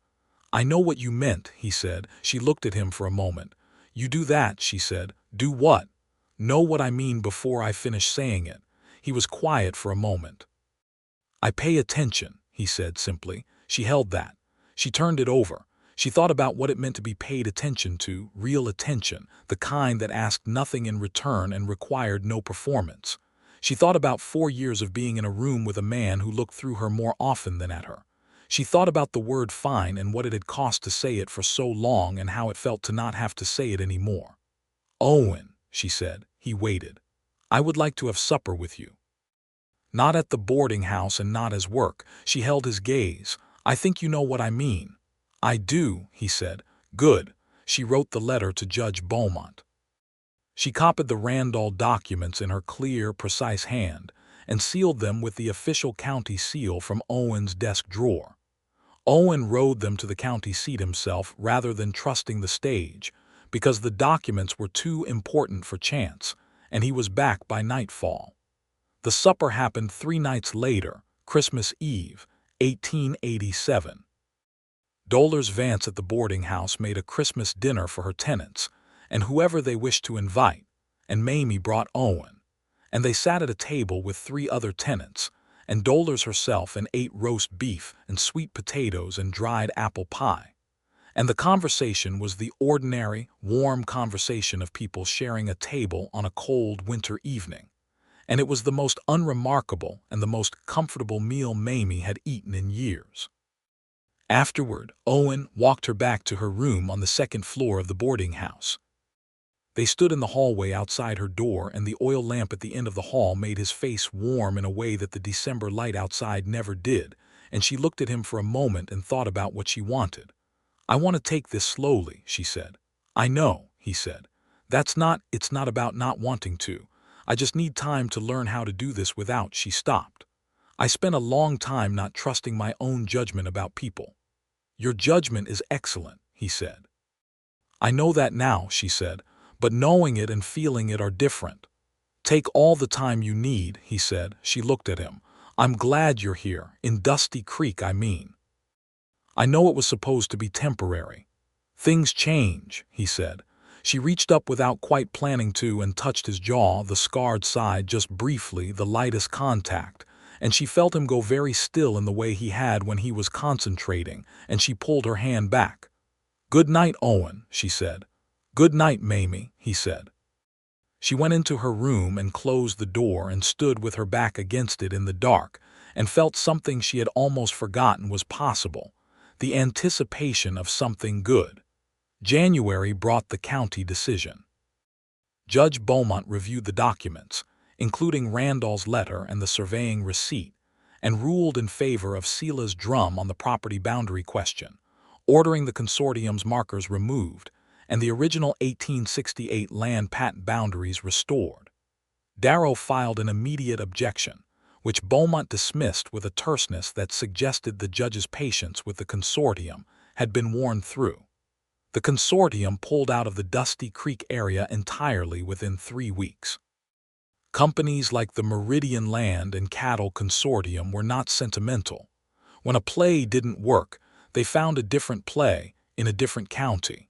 "I know what you meant," he said. She looked at him for a moment. "You do that," she said. "Do what?" "Know what I mean before I finish saying it." He was quiet for a moment. "I pay attention," he said simply. She held that. She turned it over. She thought about what it meant to be paid attention to, real attention, the kind that asked nothing in return and required no performance. She thought about 4 years of being in a room with a man who looked through her more often than at her. She thought about the word fine and what it had cost to say it for so long and how it felt to not have to say it anymore. "Owen," she said. He waited. "I would like to have supper with you." "Not at the boarding house and not as work." She held his gaze. "I think you know what I mean." "I do," he said. "Good." She wrote the letter to Judge Beaumont. She copied the Randall documents in her clear, precise hand and sealed them with the official county seal from Owen's desk drawer. Owen rode them to the county seat himself rather than trusting the stage, because the documents were too important for chance, and he was back by nightfall. The supper happened 3 nights later, Christmas Eve, 1887. Dolores Vance at the boarding house made a Christmas dinner for her tenants, and whoever they wished to invite, and Mamie brought Owen. And they sat at a table with 3 other tenants, and Dolores herself, and ate roast beef and sweet potatoes and dried apple pie. And the conversation was the ordinary, warm conversation of people sharing a table on a cold winter evening. And it was the most unremarkable and the most comfortable meal Mamie had eaten in years. Afterward, Owen walked her back to her room on the 2nd floor of the boarding house. They stood in the hallway outside her door, and the oil lamp at the end of the hall made his face warm in a way that the December light outside never did, and she looked at him for a moment and thought about what she wanted. "I want to take this slowly," she said. "I know," he said. It's not about not wanting to. I just need time to learn how to do this without. She stopped. I spent a long time not trusting my own judgment about people. Your judgment is excellent, he said. I know that now, she said, but knowing it and feeling it are different. Take all the time you need, he said. She looked at him. I'm glad you're here, in Dusty Creek, I mean. I know it was supposed to be temporary. Things change, he said. She reached up without quite planning to and touched his jaw, the scarred side, just briefly, the lightest contact, and she felt him go very still in the way he had when he was concentrating, and she pulled her hand back. Good night, Owen, she said. Good night, Mamie, he said. She went into her room and closed the door and stood with her back against it in the dark and felt something she had almost forgotten was possible, the anticipation of something good. January brought the county decision. Judge Beaumont reviewed the documents, including Randall's letter and the surveying receipt, and ruled in favor of Sela's drum on the property boundary question, ordering the consortium's markers removed and the original 1868 land patent boundaries restored. Darrow filed an immediate objection, which Beaumont dismissed with a terseness that suggested the judge's patience with the consortium had been worn through. The consortium pulled out of the Dusty Creek area entirely within 3 weeks. Companies like the Meridian Land and Cattle Consortium were not sentimental. When a play didn't work, they found a different play in a different county.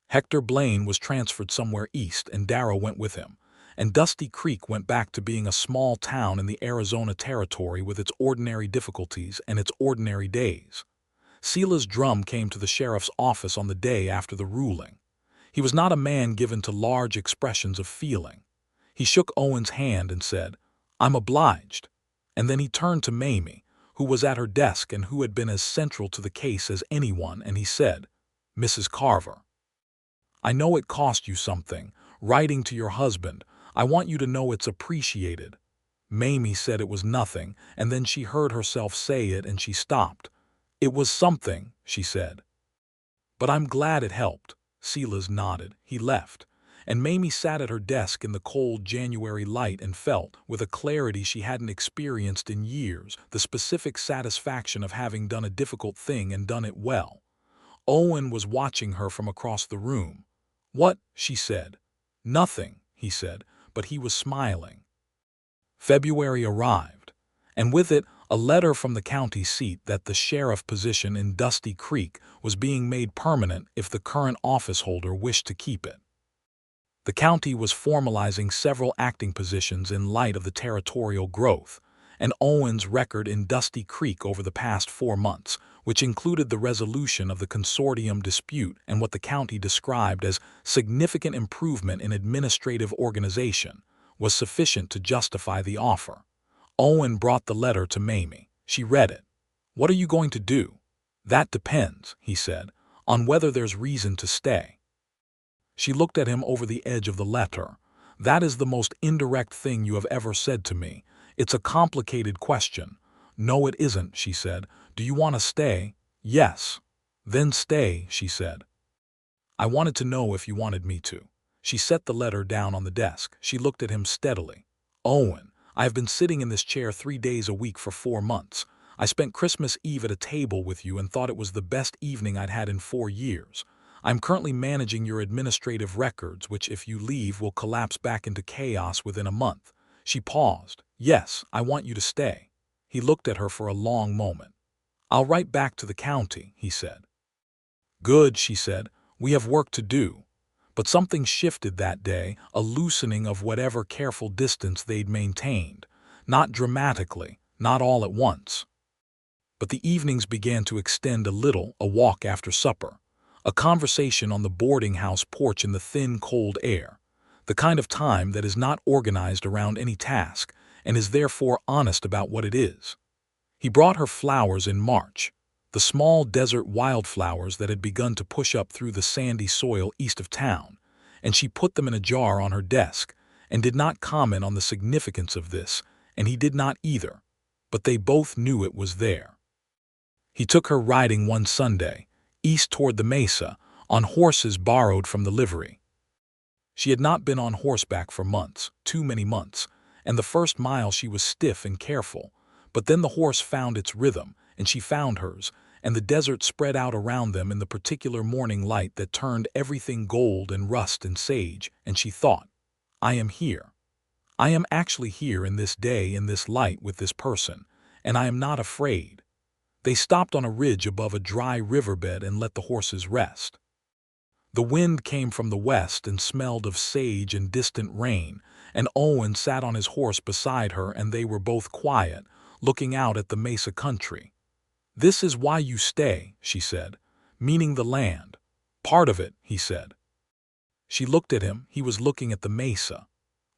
Hector Blaine was transferred somewhere east, and Darrow went with him, and Dusty Creek went back to being a small town in the Arizona Territory with its ordinary difficulties and its ordinary days. Sela's drum came to the sheriff's office on the day after the ruling. He was not a man given to large expressions of feeling. He shook Owen's hand and said, I'm obliged. And then he turned to Mamie, who was at her desk and who had been as central to the case as anyone, and he said, Mrs. Carver, I know it cost you something, writing to your husband. I want you to know it's appreciated. Mamie said it was nothing, and then she heard herself say it and she stopped. It was something, she said. But I'm glad it helped. Sela's nodded. He left, and Mamie sat at her desk in the cold January light and felt, with a clarity she hadn't experienced in years, the specific satisfaction of having done a difficult thing and done it well. Owen was watching her from across the room. What? She said. Nothing, he said, but he was smiling. February arrived, and with it a letter from the county seat that the sheriff position in Dusty Creek was being made permanent if the current office holder wished to keep it. The county was formalizing several acting positions in light of the territorial growth, and Owen's record in Dusty Creek over the past 4 months, which included the resolution of the consortium dispute and what the county described as significant improvement in administrative organization, was sufficient to justify the offer. Owen brought the letter to Mamie. She read it. What are you going to do? That depends, he said, on whether there's reason to stay. She looked at him over the edge of the letter. That is the most indirect thing you have ever said to me. It's a complicated question. No, it isn't, she said. Do you want to stay? Yes. Then stay, she said. I wanted to know if you wanted me to. She set the letter down on the desk. She looked at him steadily. Owen, I have been sitting in this chair 3 days a week for 4 months. I spent Christmas Eve at a table with you and thought it was the best evening I'd had in 4 years. I'm currently managing your administrative records, which if you leave will collapse back into chaos within a month. She paused. Yes, I want you to stay. He looked at her for a long moment. I'll write back to the county, he said. Good, she said. We have work to do. But something shifted that day, a loosening of whatever careful distance they'd maintained. Not dramatically, not all at once. But the evenings began to extend a little, a walk after supper, a conversation on the boarding house porch in the thin, cold air, the kind of time that is not organized around any task and is therefore honest about what it is. He brought her flowers in March, the small desert wildflowers that had begun to push up through the sandy soil east of town, and she put them in a jar on her desk and did not comment on the significance of this, and he did not either, but they both knew it was there. He took her riding one Sunday, east toward the mesa, on horses borrowed from the livery. She had not been on horseback for months, too many months, and the first mile she was stiff and careful. But then the horse found its rhythm, and she found hers, and the desert spread out around them in the particular morning light that turned everything gold and rust and sage, and she thought, I am here. I am actually here in this day, in this light, with this person, and I am not afraid. They stopped on a ridge above a dry riverbed and let the horses rest. The wind came from the west and smelled of sage and distant rain, and Owen sat on his horse beside her, and they were both quiet, looking out at the mesa country. This is why you stay, she said, meaning the land. Part of it, he said. She looked at him. He was looking at the mesa.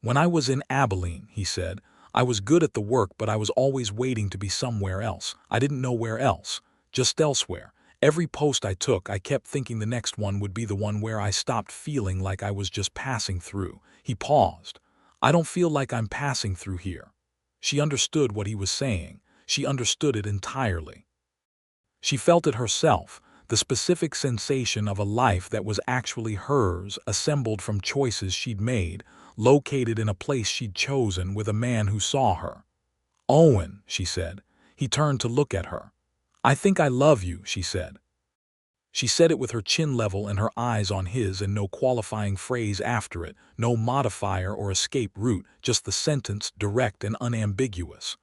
When I was in Abilene, he said, I was good at the work, but I was always waiting to be somewhere else. I didn't know where else, just elsewhere. Every post I took, I kept thinking the next one would be the one where I stopped feeling like I was just passing through. He paused. I don't feel like I'm passing through here. She understood what he was saying. She understood it entirely. She felt it herself, the specific sensation of a life that was actually hers, assembled from choices she'd made, located in a place she'd chosen with a man who saw her. Owen, she said. He turned to look at her. I think I love you, she said. She said it with her chin level and her eyes on his, and no qualifying phrase after it, no modifier or escape route, just the sentence, direct and unambiguous.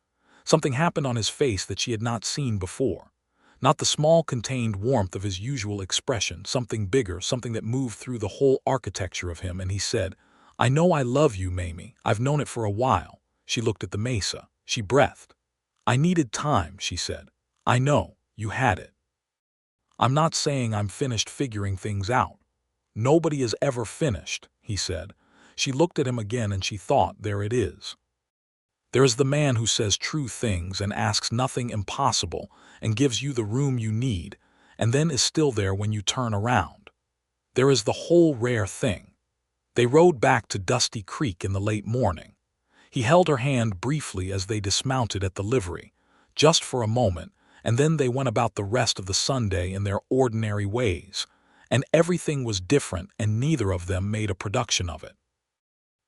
Something happened on his face that she had not seen before. Not the small contained warmth of his usual expression, something bigger, something that moved through the whole architecture of him, and he said, I know I love you, Mamie. I've known it for a while. She looked at the mesa. She breathed. I needed time, she said. I know, you had it. I'm not saying I'm finished figuring things out. Nobody is ever finished, he said. She looked at him again, and she thought, there it is. There is the man who says true things and asks nothing impossible and gives you the room you need, and then is still there when you turn around. There is the whole rare thing. They rode back to Dusty Creek in the late morning. He held her hand briefly as they dismounted at the livery, just for a moment, and then they went about the rest of the Sunday in their ordinary ways, and everything was different, and neither of them made a production of it.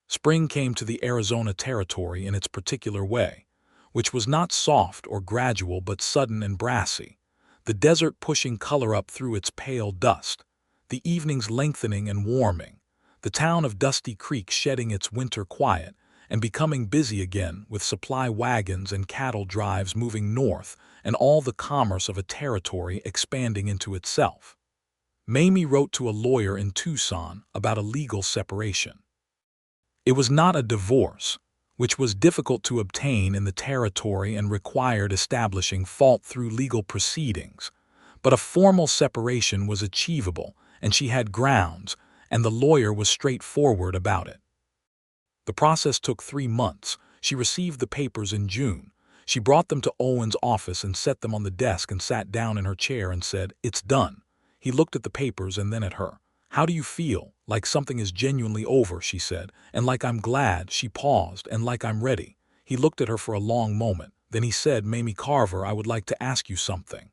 Spring came to the Arizona Territory in its particular way, which was not soft or gradual but sudden and brassy, the desert pushing color up through its pale dust, the evenings lengthening and warming, the town of Dusty Creek shedding its winter quiet and becoming busy again with supply wagons and cattle drives moving north, and all the commerce of a territory expanding into itself. Mamie wrote to a lawyer in Tucson about a legal separation. It was not a divorce, which was difficult to obtain in the territory and required establishing fault through legal proceedings, but a formal separation was achievable, and she had grounds, and the lawyer was straightforward about it. The process took 3 months. She received the papers in June. She brought them to Owen's office and set them on the desk and sat down in her chair and said, It's done. He looked at the papers and then at her. How do you feel? Like something is genuinely over, she said, and like I'm glad. She paused, and like I'm ready. He looked at her for a long moment. Then he said, Mamie Carver, I would like to ask you something.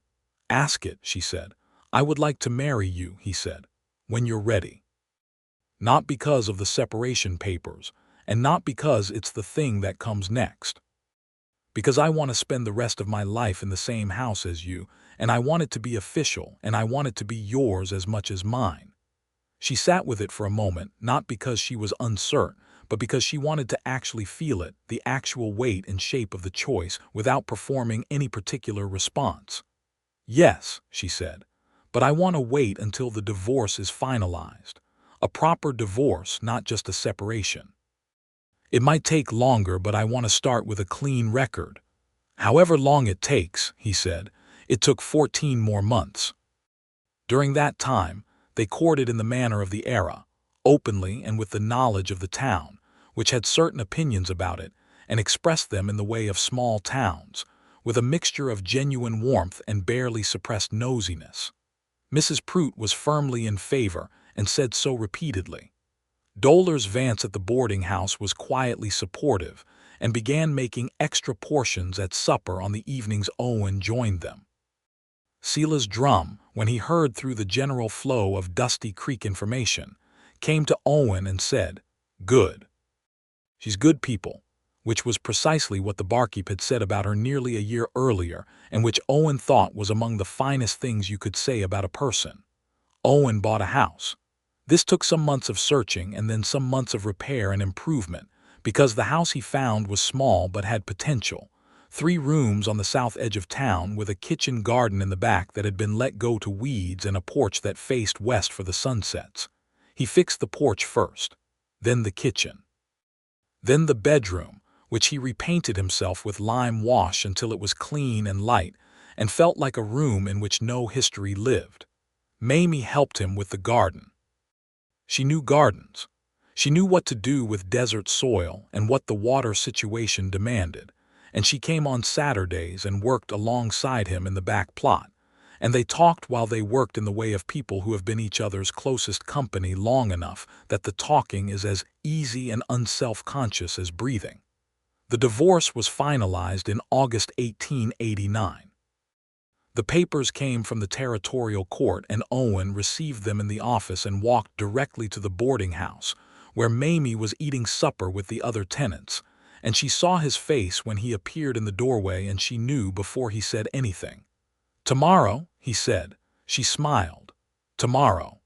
Ask it, she said. I would like to marry you, he said, when you're ready. Not because of the separation papers, and not because it's the thing that comes next. Because I want to spend the rest of my life in the same house as you, and I want it to be official, and I want it to be yours as much as mine. She sat with it for a moment, not because she was uncertain, but because she wanted to actually feel it, the actual weight and shape of the choice, without performing any particular response. Yes, she said, but I want to wait until the divorce is finalized. A proper divorce, not just a separation. It might take longer, but I want to start with a clean record. However long it takes, he said. It took 14 more months. During that time, they courted in the manner of the era, openly and with the knowledge of the town, which had certain opinions about it, and expressed them in the way of small towns, with a mixture of genuine warmth and barely suppressed nosiness. Mrs. Prout was firmly in favor and said so repeatedly. Dolores Vance at the boarding house was quietly supportive and began making extra portions at supper on the evenings Owen joined them. Sila's drum, when he heard through the general flow of Dusty Creek information, came to Owen and said, "Good. She's good people," which was precisely what the barkeep had said about her nearly a year earlier, and which Owen thought was among the finest things you could say about a person. Owen bought a house. This took some months of searching and then some months of repair and improvement, because the house he found was small but had potential. 3 rooms on the south edge of town with a kitchen garden in the back that had been let go to weeds and a porch that faced west for the sunsets. He fixed the porch first, then the kitchen. Then the bedroom, which he repainted himself with lime wash until it was clean and light and felt like a room in which no history lived. Mamie helped him with the garden. She knew gardens. She knew what to do with desert soil and what the water situation demanded, and she came on Saturdays and worked alongside him in the back plot, and they talked while they worked in the way of people who have been each other's closest company long enough that the talking is as easy and unself-conscious as breathing. The divorce was finalized in August 1889. The papers came from the territorial court, and Owen received them in the office and walked directly to the boarding house, where Mamie was eating supper with the other tenants, and she saw his face when he appeared in the doorway, and she knew before he said anything. "Tomorrow," he said. She smiled. "Tomorrow."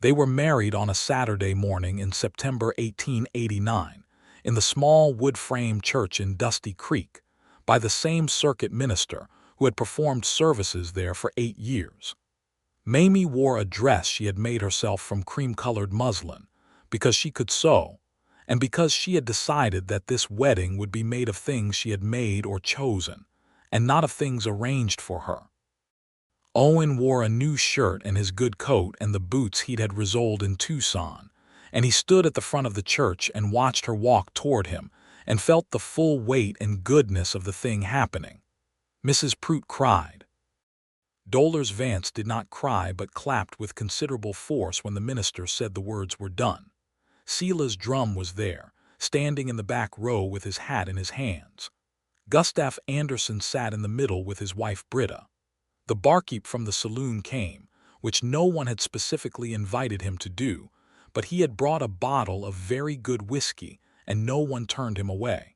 They were married on a Saturday morning in September 1889, in the small wood-frame church in Dusty Creek, by the same circuit minister who had performed services there for 8 years. Mamie wore a dress she had made herself from cream-colored muslin, because she could sew, and because she had decided that this wedding would be made of things she had made or chosen, and not of things arranged for her. Owen wore a new shirt and his good coat and the boots he'd had resoled in Tucson, and he stood at the front of the church and watched her walk toward him and felt the full weight and goodness of the thing happening. Mrs. Prout cried. Dolores Vance did not cry but clapped with considerable force when the minister said the words were done. Sila's drum was there, standing in the back row with his hat in his hands. Gustav Anderson sat in the middle with his wife Britta. The barkeep from the saloon came, which no one had specifically invited him to do, but he had brought a bottle of very good whiskey, and no one turned him away.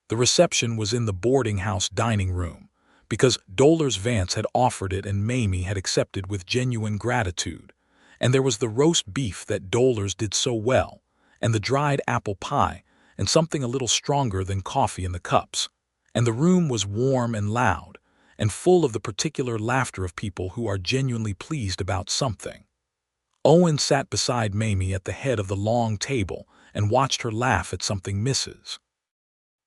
The reception was in the boarding house dining room, because Dolores Vance had offered it and Mamie had accepted with genuine gratitude, and there was the roast beef that Dolores did so well, and the dried apple pie, and something a little stronger than coffee in the cups, and the room was warm and loud, and full of the particular laughter of people who are genuinely pleased about something. Owen sat beside Mamie at the head of the long table and watched her laugh at something Mrs.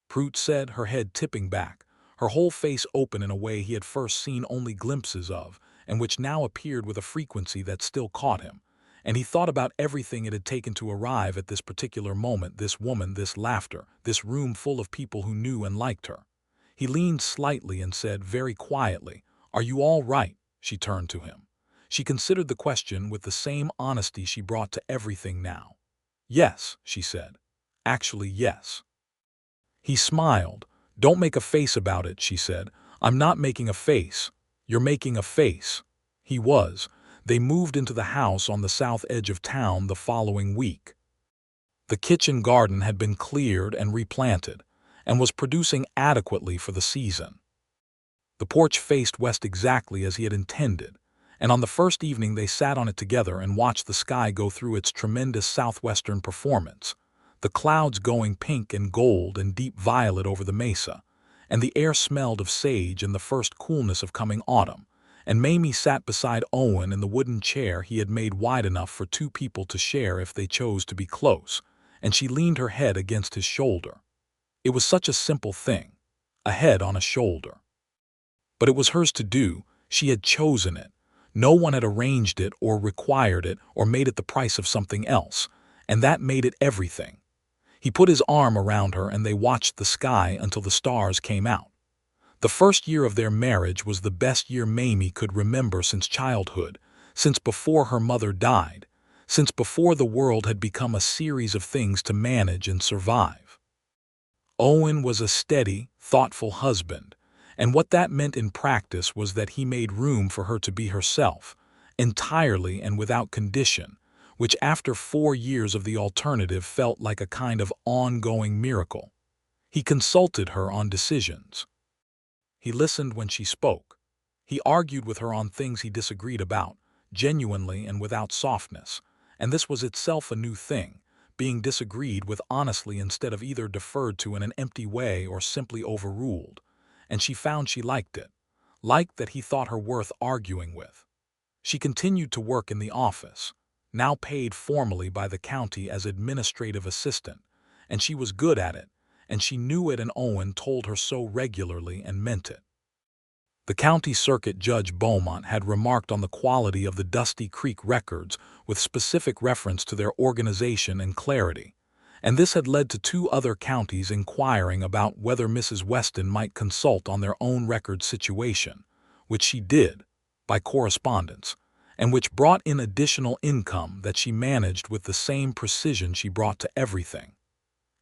Prout said, her head tipping back, her whole face open in a way he had first seen only glimpses of, and which now appeared with a frequency that still caught him, and he thought about everything it had taken to arrive at this particular moment, this woman, this laughter, this room full of people who knew and liked her. He leaned slightly and said very quietly, "Are you all right?" She turned to him. She considered the question with the same honesty she brought to everything now. "Yes," she said. "Actually, yes." He smiled. "Don't make a face about it," she said. "I'm not making a face. You're making a face." He was. They moved into the house on the south edge of town the following week. The kitchen garden had been cleared and replanted, and was producing adequately for the season. The porch faced west exactly as he had intended, and on the first evening they sat on it together and watched the sky go through its tremendous southwestern performance, the clouds going pink and gold and deep violet over the mesa, and the air smelled of sage and the first coolness of coming autumn, and Mamie sat beside Owen in the wooden chair he had made wide enough for 2 people to share if they chose to be close, and she leaned her head against his shoulder. It was such a simple thing, a head on a shoulder. But it was hers to do. She had chosen it. No one had arranged it or required it or made it the price of something else, and that made it everything. He put his arm around her and they watched the sky until the stars came out. The first year of their marriage was the best year Mamie could remember since childhood, since before her mother died, since before the world had become a series of things to manage and survive. Owen was a steady, thoughtful husband, and what that meant in practice was that he made room for her to be herself, entirely and without condition, which after 4 years of the alternative felt like a kind of ongoing miracle. He consulted her on decisions. He listened when she spoke. He argued with her on things he disagreed about, genuinely and without softness, and this was itself a new thing, being disagreed with honestly instead of either deferred to in an empty way or simply overruled. And she found she liked it, liked that he thought her worth arguing with. She continued to work in the office, now paid formally by the county as administrative assistant, and she was good at it, and she knew it, and Owen told her so regularly and meant it. The county circuit judge Beaumont had remarked on the quality of the Dusty Creek records with specific reference to their organization and clarity, and this had led to 2 other counties inquiring about whether Mrs. Weston might consult on their own record situation, which she did, by correspondence, and which brought in additional income that she managed with the same precision she brought to everything.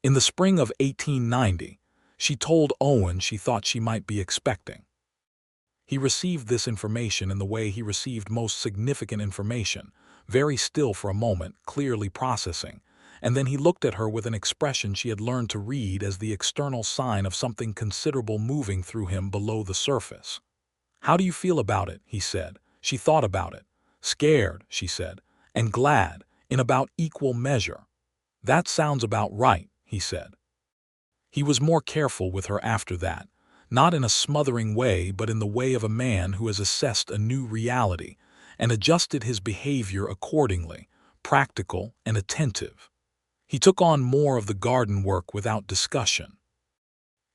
In the spring of 1890, she told Owen she thought she might be expecting. He received this information in the way he received most significant information, very still for a moment, clearly processing, and then he looked at her with an expression she had learned to read as the external sign of something considerable moving through him below the surface. "How do you feel about it?" he said. She thought about it. "Scared," she said, "and glad, in about equal measure." "That sounds about right," he said. He was more careful with her after that, not in a smothering way but in the way of a man who has assessed a new reality and adjusted his behavior accordingly, practical and attentive. He took on more of the garden work without discussion.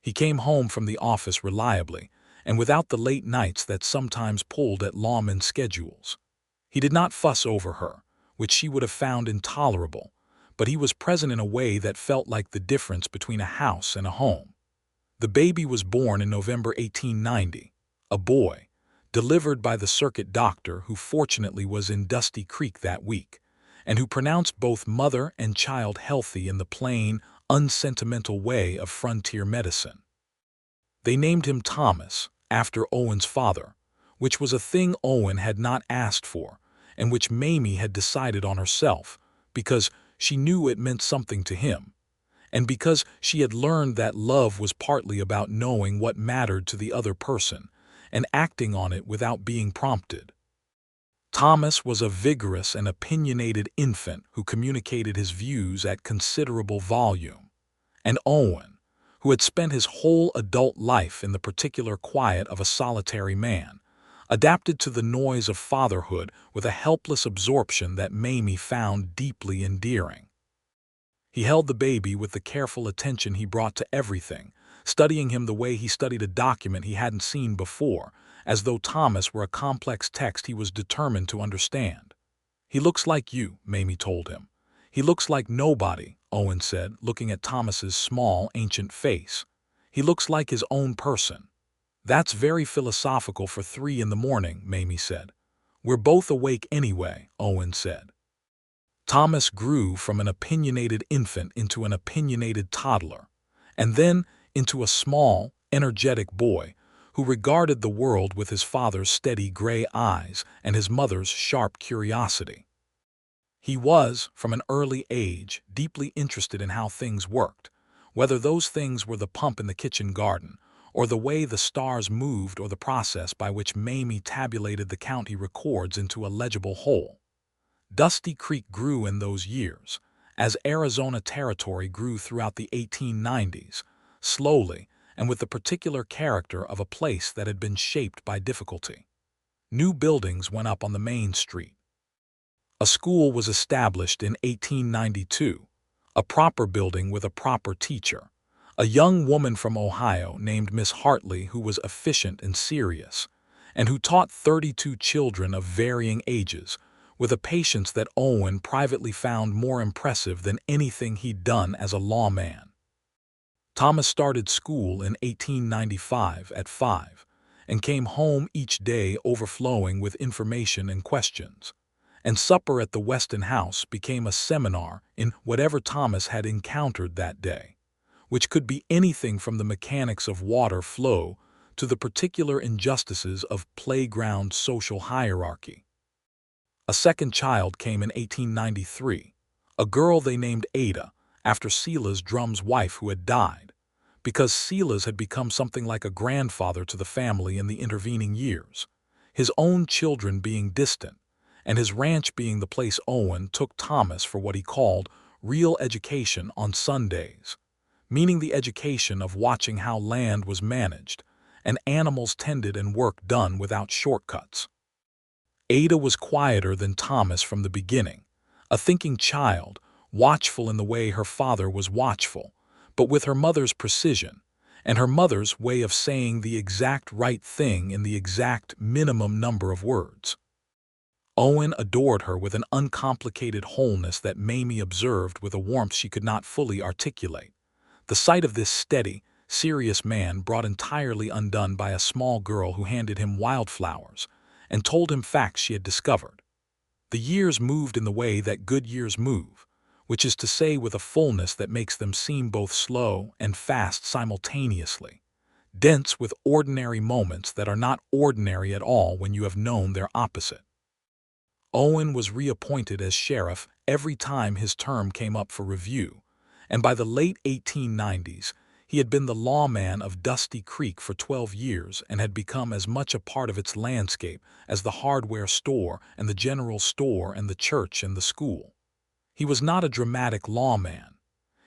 He came home from the office reliably and without the late nights that sometimes pulled at lawmen schedules. He did not fuss over her, which she would have found intolerable, but he was present in a way that felt like the difference between a house and a home. The baby was born in November 1890, a boy, delivered by the circuit doctor who fortunately was in Dusty Creek that week, and who pronounced both mother and child healthy in the plain, unsentimental way of frontier medicine. They named him Thomas, after Owen's father, which was a thing Owen had not asked for, and which Mamie had decided on herself, because she knew it meant something to him, and because she had learned that love was partly about knowing what mattered to the other person and acting on it without being prompted. Thomas was a vigorous and opinionated infant who communicated his views at considerable volume, and Owen, who had spent his whole adult life in the particular quiet of a solitary man, adapted to the noise of fatherhood with a helpless absorption that Mamie found deeply endearing. He held the baby with the careful attention he brought to everything, studying him the way he studied a document he hadn't seen before, as though Thomas were a complex text he was determined to understand. "He looks like you," Mamie told him. "He looks like nobody," Owen said, looking at Thomas's small, ancient face. "He looks like his own person." "That's very philosophical for 3 in the morning," Mamie said. "We're both awake anyway," Owen said. Thomas grew from an opinionated infant into an opinionated toddler, and then into a small, energetic boy who regarded the world with his father's steady gray eyes and his mother's sharp curiosity. He was, from an early age, deeply interested in how things worked, whether those things were the pump in the kitchen garden, or the way the stars moved, or the process by which Mamie tabulated the county records into a legible whole. Dusty Creek grew in those years, as Arizona Territory grew throughout the 1890s, slowly and with the particular character of a place that had been shaped by difficulty. New buildings went up on the main street. A school was established in 1892, a proper building with a proper teacher, a young woman from Ohio named Miss Hartley who was efficient and serious, and who taught 32 children of varying ages, with a patience that Owen privately found more impressive than anything he'd done as a lawman. Thomas started school in 1895 at 5, and came home each day overflowing with information and questions, and supper at the Weston house became a seminar in whatever Thomas had encountered that day, which could be anything from the mechanics of water flow to the particular injustices of playground social hierarchy. A second child came in 1893, a girl they named Ada, after Sila's drum's wife who had died, because Sila's had become something like a grandfather to the family in the intervening years, his own children being distant, and his ranch being the place Owen took Thomas for what he called real education on Sundays, meaning the education of watching how land was managed and animals tended and work done without shortcuts. Ada was quieter than Thomas from the beginning, a thinking child, watchful in the way her father was watchful, but with her mother's precision, and her mother's way of saying the exact right thing in the exact minimum number of words. Owen adored her with an uncomplicated wholeness that Mamie observed with a warmth she could not fully articulate. The sight of this steady, serious man brought entirely undone by a small girl who handed him wildflowers and told him facts she had discovered. The years moved in the way that good years move, which is to say with a fullness that makes them seem both slow and fast simultaneously, dense with ordinary moments that are not ordinary at all when you have known their opposite. Owen was reappointed as sheriff every time his term came up for review, and by the late 1890s, he had been the lawman of Dusty Creek for 12 years and had become as much a part of its landscape as the hardware store and the general store and the church and the school. He was not a dramatic lawman.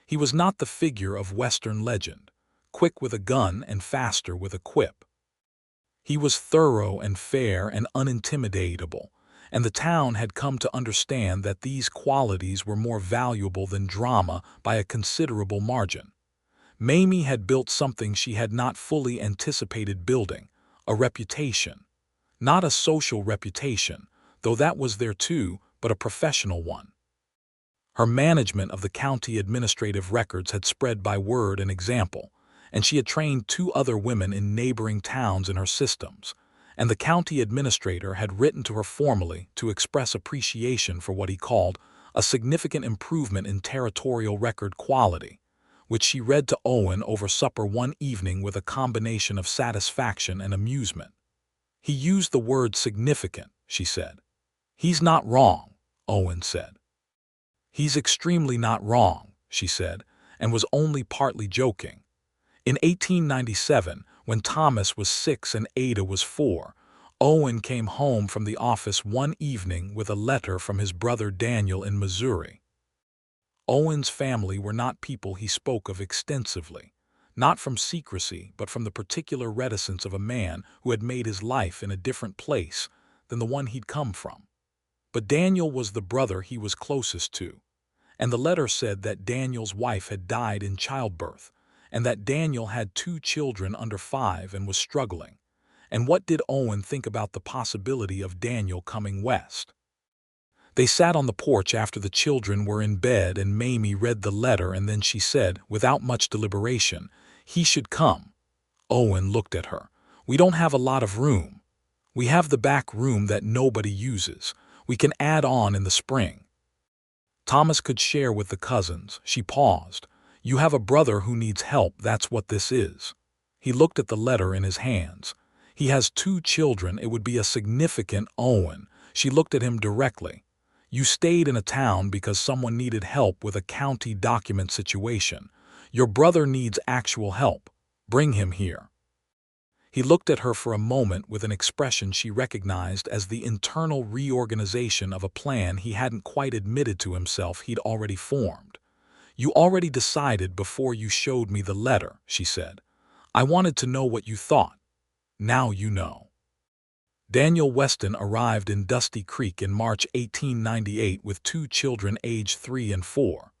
He was not the figure of Western legend, quick with a gun and faster with a quip. He was thorough and fair and unintimidatable, and the town had come to understand that these qualities were more valuable than drama by a considerable margin. Mamie had built something she had not fully anticipated building, a reputation. Not a social reputation, though that was there too, but a professional one. Her management of the county administrative records had spread by word and example, and she had trained 2 other women in neighboring towns in her systems, and the county administrator had written to her formally to express appreciation for what he called a significant improvement in territorial record quality, which she read to Owen over supper one evening with a combination of satisfaction and amusement. "He used the word significant," she said. "He's not wrong," Owen said. "He's extremely not wrong," she said, and was only partly joking. In 1897, when Thomas was 6 and Ada was 4, Owen came home from the office one evening with a letter from his brother Daniel in Missouri. Owen's family were not people he spoke of extensively, not from secrecy, but from the particular reticence of a man who had made his life in a different place than the one he'd come from. But Daniel was the brother he was closest to, and the letter said that Daniel's wife had died in childbirth, and that Daniel had 2 children under 5 and was struggling. And what did Owen think about the possibility of Daniel coming west? They sat on the porch after the children were in bed, and Mamie read the letter, and then she said, without much deliberation, "He should come." Owen looked at her. "We don't have a lot of room. We have the back room that nobody uses. We can add on in the spring. Thomas could share with the cousins." She paused. "You have a brother who needs help, that's what this is." He looked at the letter in his hands. "He has 2 children, it would be a significant Owen." She looked at him directly. "You stayed in a town because someone needed help with a county document situation. Your brother needs actual help. Bring him here." He looked at her for a moment with an expression she recognized as the internal reorganization of a plan he hadn't quite admitted to himself he'd already formed. "You already decided before you showed me the letter," she said. "I wanted to know what you thought. Now you know." Daniel Weston arrived in Dusty Creek in March 1898 with 2 children aged 3 and 4,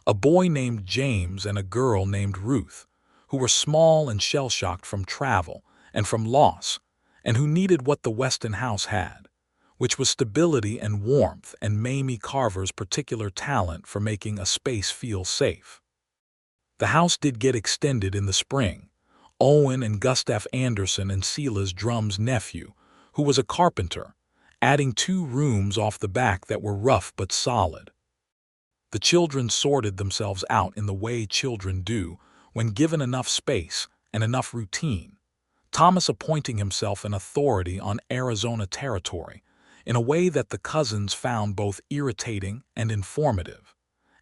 a boy named James and a girl named Ruth, who were small and shell-shocked from travel and from loss, and who needed what the Weston house had, which was stability and warmth and Mamie Carver's particular talent for making a space feel safe. The house did get extended in the spring. Owen and Gustav Anderson and Sila's drum's nephew, who was a carpenter, adding 2 rooms off the back that were rough but solid. The children sorted themselves out in the way children do when given enough space and enough routine, Thomas appointing himself an authority on Arizona territory, in a way that the cousins found both irritating and informative.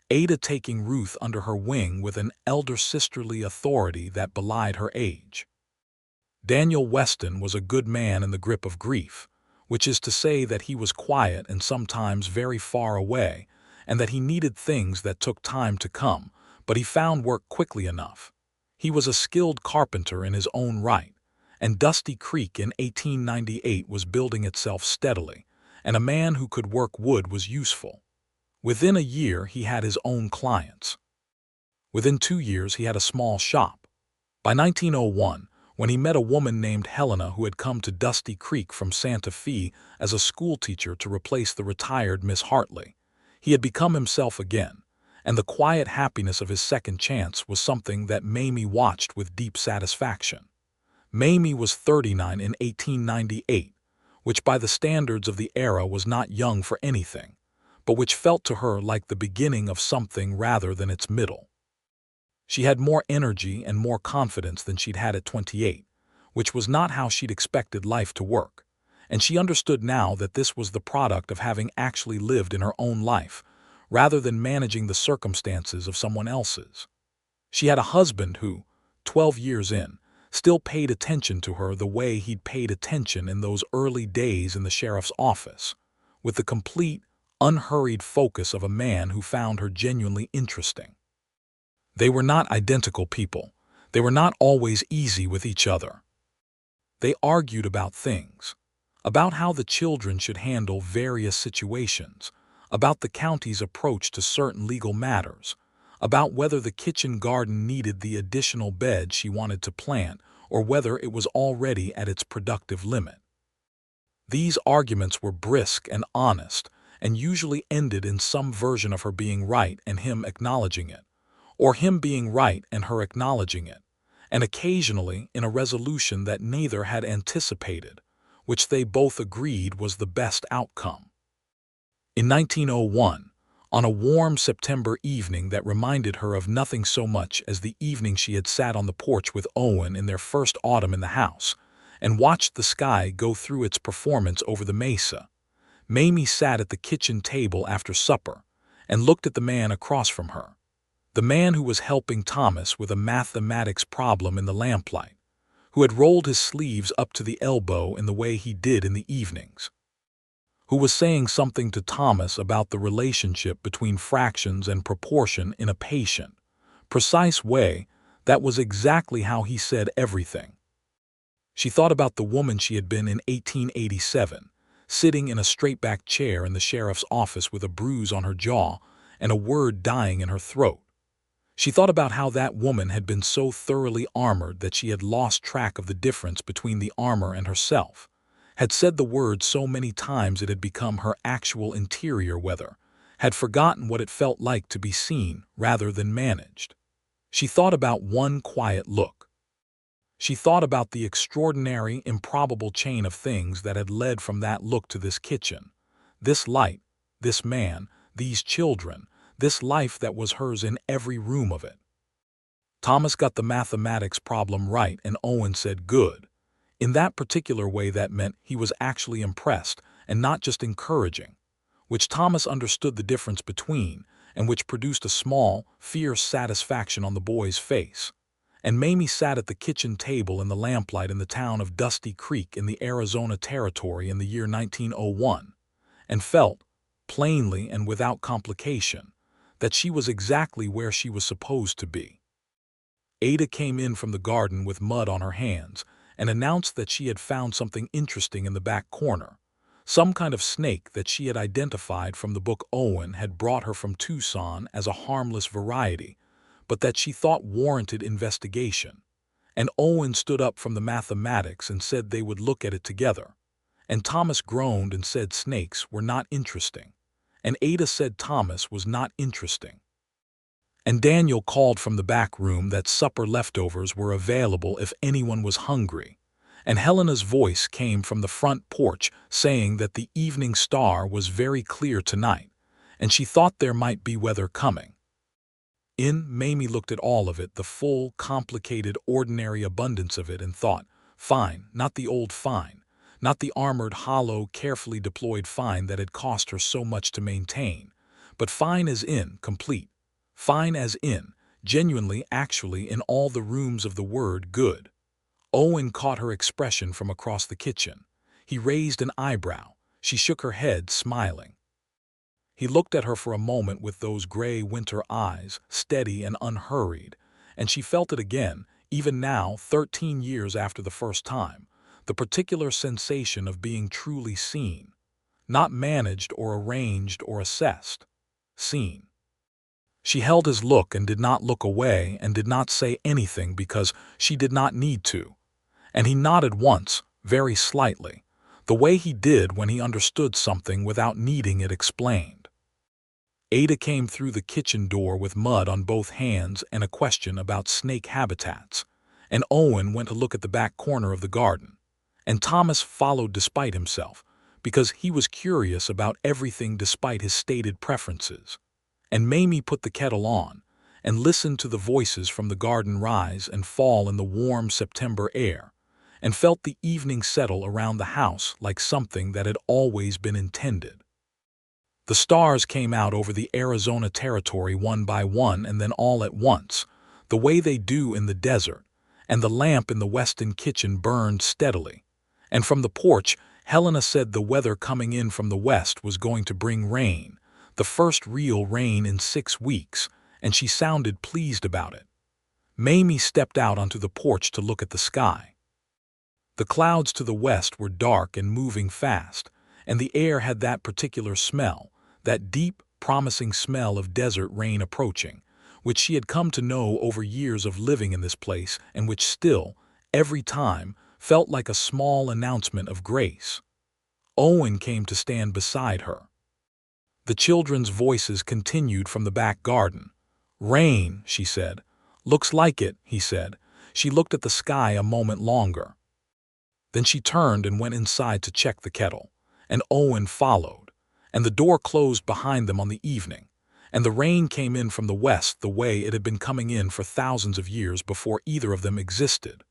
Ada taking Ruth under her wing with an elder sisterly authority that belied her age. Daniel Weston was a good man in the grip of grief, which is to say that he was quiet and sometimes very far away, and that he needed things that took time to come, but he found work quickly enough. He was a skilled carpenter in his own right, and Dusty Creek in 1898 was building itself steadily, and a man who could work wood was useful. Within a year, he had his own clients. Within 2 years, he had a small shop. By 1901, when he met a woman named Helena who had come to Dusty Creek from Santa Fe as a schoolteacher to replace the retired Miss Hartley, he had become himself again, and the quiet happiness of his second chance was something that Mamie watched with deep satisfaction. Mamie was 39 in 1898, which by the standards of the era was not young for anything, but which felt to her like the beginning of something rather than its middle. She had more energy and more confidence than she'd had at 28, which was not how she'd expected life to work, and she understood now that this was the product of having actually lived in her own life, rather than managing the circumstances of someone else's. She had a husband who, 12 years in, still paid attention to her the way he'd paid attention in those early days in the sheriff's office, with the complete, unhurried focus of a man who found her genuinely interesting. They were not identical people. They were not always easy with each other. They argued about things, about how the children should handle various situations, about the county's approach to certain legal matters, about whether the kitchen garden needed the additional bed she wanted to plant or whether it was already at its productive limit. These arguments were brisk and honest and usually ended in some version of her being right and him acknowledging it, or him being right and her acknowledging it, and occasionally in a resolution that neither had anticipated, which they both agreed was the best outcome. In 1901, on a warm September evening that reminded her of nothing so much as the evening she had sat on the porch with Owen in their first autumn in the house, and watched the sky go through its performance over the mesa, Mamie sat at the kitchen table after supper and looked at the man across from her. The man who was helping Thomas with a mathematics problem in the lamplight, who had rolled his sleeves up to the elbow in the way he did in the evenings, who was saying something to Thomas about the relationship between fractions and proportion in a patient, precise way that was exactly how he said everything. She thought about the woman she had been in 1887, sitting in a straight-back chair in the sheriff's office with a bruise on her jaw and a word dying in her throat. She thought about how that woman had been so thoroughly armored that she had lost track of the difference between the armor and herself, had said the word so many times it had become her actual interior weather, had forgotten what it felt like to be seen rather than managed. She thought about one quiet look. She thought about the extraordinary, improbable chain of things that had led from that look to this kitchen, this light, this man, these children, this life that was hers in every room of it. Thomas got the mathematics problem right and Owen said good. In that particular way that meant he was actually impressed and not just encouraging, which Thomas understood the difference between and which produced a small, fierce satisfaction on the boy's face. And Mamie sat at the kitchen table in the lamplight in the town of Dusty Creek in the Arizona Territory in the year 1901 and felt, plainly and without complication, that she was exactly where she was supposed to be. Ada came in from the garden with mud on her hands and announced that she had found something interesting in the back corner, some kind of snake that she had identified from the book Owen had brought her from Tucson as a harmless variety, but that she thought warranted investigation. And Owen stood up from the mathematics and said they would look at it together. And Thomas groaned and said snakes were not interesting. And Ada said Thomas was not interesting. And Daniel called from the back room that supper leftovers were available if anyone was hungry. And Helena's voice came from the front porch saying that the evening star was very clear tonight, and she thought there might be weather coming. Mamie looked at all of it, the full, complicated, ordinary abundance of it, and thought, fine, not the old fine, Not the armored, hollow, carefully deployed fine that had cost her so much to maintain, but fine as in complete, fine as in genuinely, actually, in all the rooms of the word good. Owen caught her expression from across the kitchen. He raised an eyebrow. She shook her head, smiling. He looked at her for a moment with those gray winter eyes, steady and unhurried, and she felt it again, even now, 13 years after the first time, the particular sensation of being truly seen, not managed or arranged or assessed, seen. She held his look and did not look away and did not say anything because she did not need to. And he nodded once, very slightly, the way he did when he understood something without needing it explained. Ada came through the kitchen door with mud on both hands and a question about snake habitats, and Owen went to look at the back corner of the garden, and Thomas followed despite himself, because he was curious about everything despite his stated preferences. And Mamie put the kettle on, and listened to the voices from the garden rise and fall in the warm September air, and felt the evening settle around the house like something that had always been intended. The stars came out over the Arizona territory one by one and then all at once, the way they do in the desert, and the lamp in the Weston kitchen burned steadily. And from the porch, Helena said the weather coming in from the west was going to bring rain, the first real rain in 6 weeks, and she sounded pleased about it. Mamie stepped out onto the porch to look at the sky. The clouds to the west were dark and moving fast, and the air had that particular smell, that deep, promising smell of desert rain approaching, which she had come to know over years of living in this place and which still, every time, felt like a small announcement of grace. Owen came to stand beside her. The children's voices continued from the back garden. "Rain," she said. "Looks like it," he said. She looked at the sky a moment longer. Then she turned and went inside to check the kettle, and Owen followed, and the door closed behind them on the evening, and the rain came in from the west the way it had been coming in for thousands of years before either of them existed,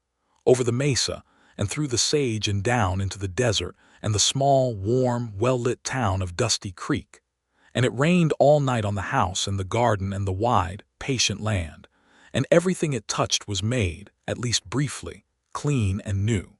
over the mesa and through the sage and down into the desert and the small, warm, well-lit town of Dusty Creek. And it rained all night on the house and the garden and the wide, patient land, and everything it touched was made, at least briefly, clean and new.